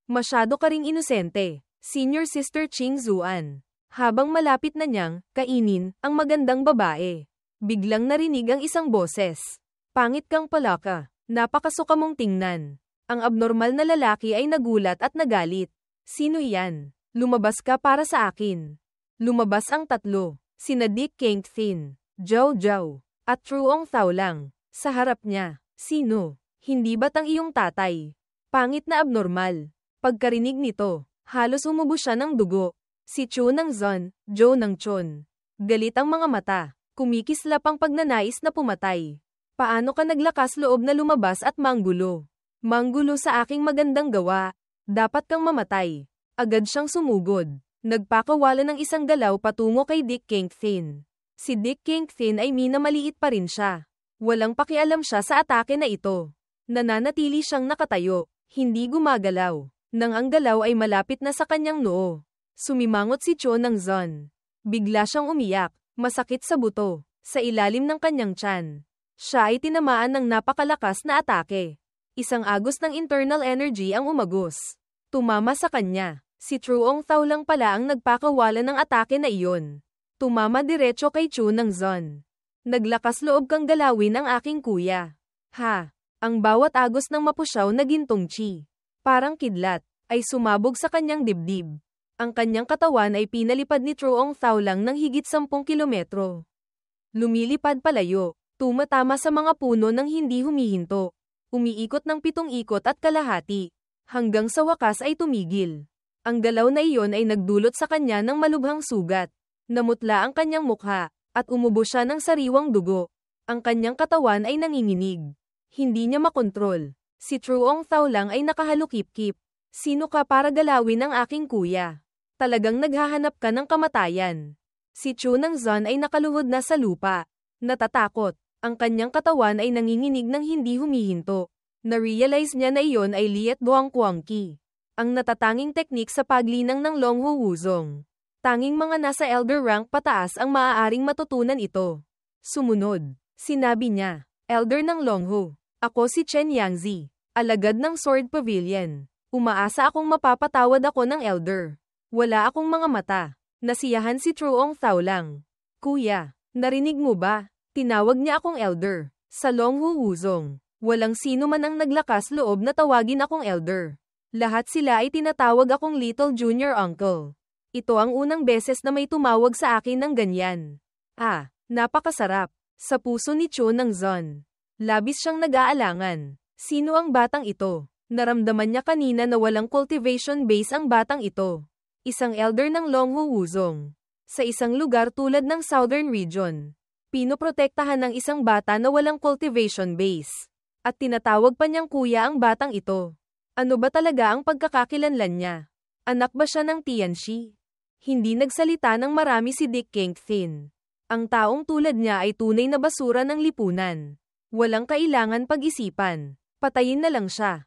Masyado ka ring inosente, Senior Sister Ching Zuan. Habang malapit na niyang kainin ang magandang babae, Biglang narinig ang isang boses. Pangit kang pala ka. Napakasuka mong tingnan. Ang abnormal na lalaki ay nagulat at nagalit. Sino iyan? Lumabas ka para sa akin. Lumabas ang tatlo. Sina Dick Kingpin, Zhao Zhao, at Truong Thao lang. Sa harap niya. Sino? Hindi ba't ang iyong tatay? Pangit na abnormal. Pagkarinig nito, halos umubo siya ng dugo. Si Chu ng Zon, Joe ng Chon. Galit ang mga mata. Kumikislap ang pagnanais na pumatay. Paano ka naglakas loob na lumabas at manggulo? Manggulo sa aking magandang gawa. Dapat kang mamatay. Agad siyang sumugod. Nagpakawala ng isang galaw patungo kay Dick Kingpin. Si Dick Kingpin ay minamaliit pa rin siya. Walang pakialam siya sa atake na ito. Nananatili siyang nakatayo, hindi gumagalaw. Nang ang galaw ay malapit na sa kanyang noo. Sumimangot si Cho ng Zon. Bigla siyang umiyak, masakit sa buto, sa ilalim ng kanyang tiyan. Siya ay tinamaan ng napakalakas na atake. Isang agos ng internal energy ang umagos. Tumama sa kanya. Si Truong Thao lang pala ang nagpakawala ng atake na iyon. Tumama diretso kay Chu ng Zon. Naglakas loob kang galawin ang aking kuya. Ha! Ang bawat agos ng mapusyaw na gintong chi. Parang kidlat, ay sumabog sa kanyang dibdib. Ang kanyang katawan ay pinalipad ni Truong Thao lang ng higit 10 kilometro. Lumilipad palayo, tumatama sa mga puno ng hindi humihinto. Umiikot ng 7 ikot at kalahati. Hanggang sa wakas ay tumigil. Ang galaw na iyon ay nagdulot sa kanya ng malubhang sugat. Namutla ang kanyang mukha, at umubo siya ng sariwang dugo. Ang kanyang katawan ay nanginginig. Hindi niya makontrol. Si Truong Thao lang ay nakahalukip-kip. Sino ka para galawin ang aking kuya? Talagang naghahanap ka ng kamatayan. Si Chu ng Zon ay nakaluhod na sa lupa. Natatakot. Ang kanyang katawan ay nanginginig ng hindi humihinto. Na-realize niya na iyon ay Liet Duang Kuangqi. Ang natatanging teknik sa paglinang ng Longhu Wuzong. Tanging mga nasa elder rank pataas ang maaaring matutunan ito. Sumunod. Sinabi niya. Elder ng Longhu. Ako si Chen Yangzi. Alagad ng Sword Pavilion. Umaasa akong mapapatawad ako ng elder. Wala akong mga mata. Nasiyahan si Truong Thao lang. Kuya, narinig mo ba? Tinawag niya akong elder. Sa Longhu Wuzong, walang sino man ang naglakas loob na tawagin akong elder. Lahat sila ay tinatawag akong little junior uncle. Ito ang unang beses na may tumawag sa akin ng ganyan. Ah, napakasarap. Sa puso ni Cho ng Zon. Labis siyang nag-aalangan. Sino ang batang ito? Naramdaman niya kanina na walang cultivation base ang batang ito. Isang elder ng Longhu Wuzong. Sa isang lugar tulad ng Southern Region. Pinoprotektahan ng isang bata na walang cultivation base. At tinatawag pa niyang kuya ang batang ito. Ano ba talaga ang pagkakakilanlan niya? Anak ba siya ng Tianxi? Hindi nagsalita ng marami si Dick Kingpin. Ang taong tulad niya ay tunay na basura ng lipunan. Walang kailangan pag-isipan. Patayin na lang siya.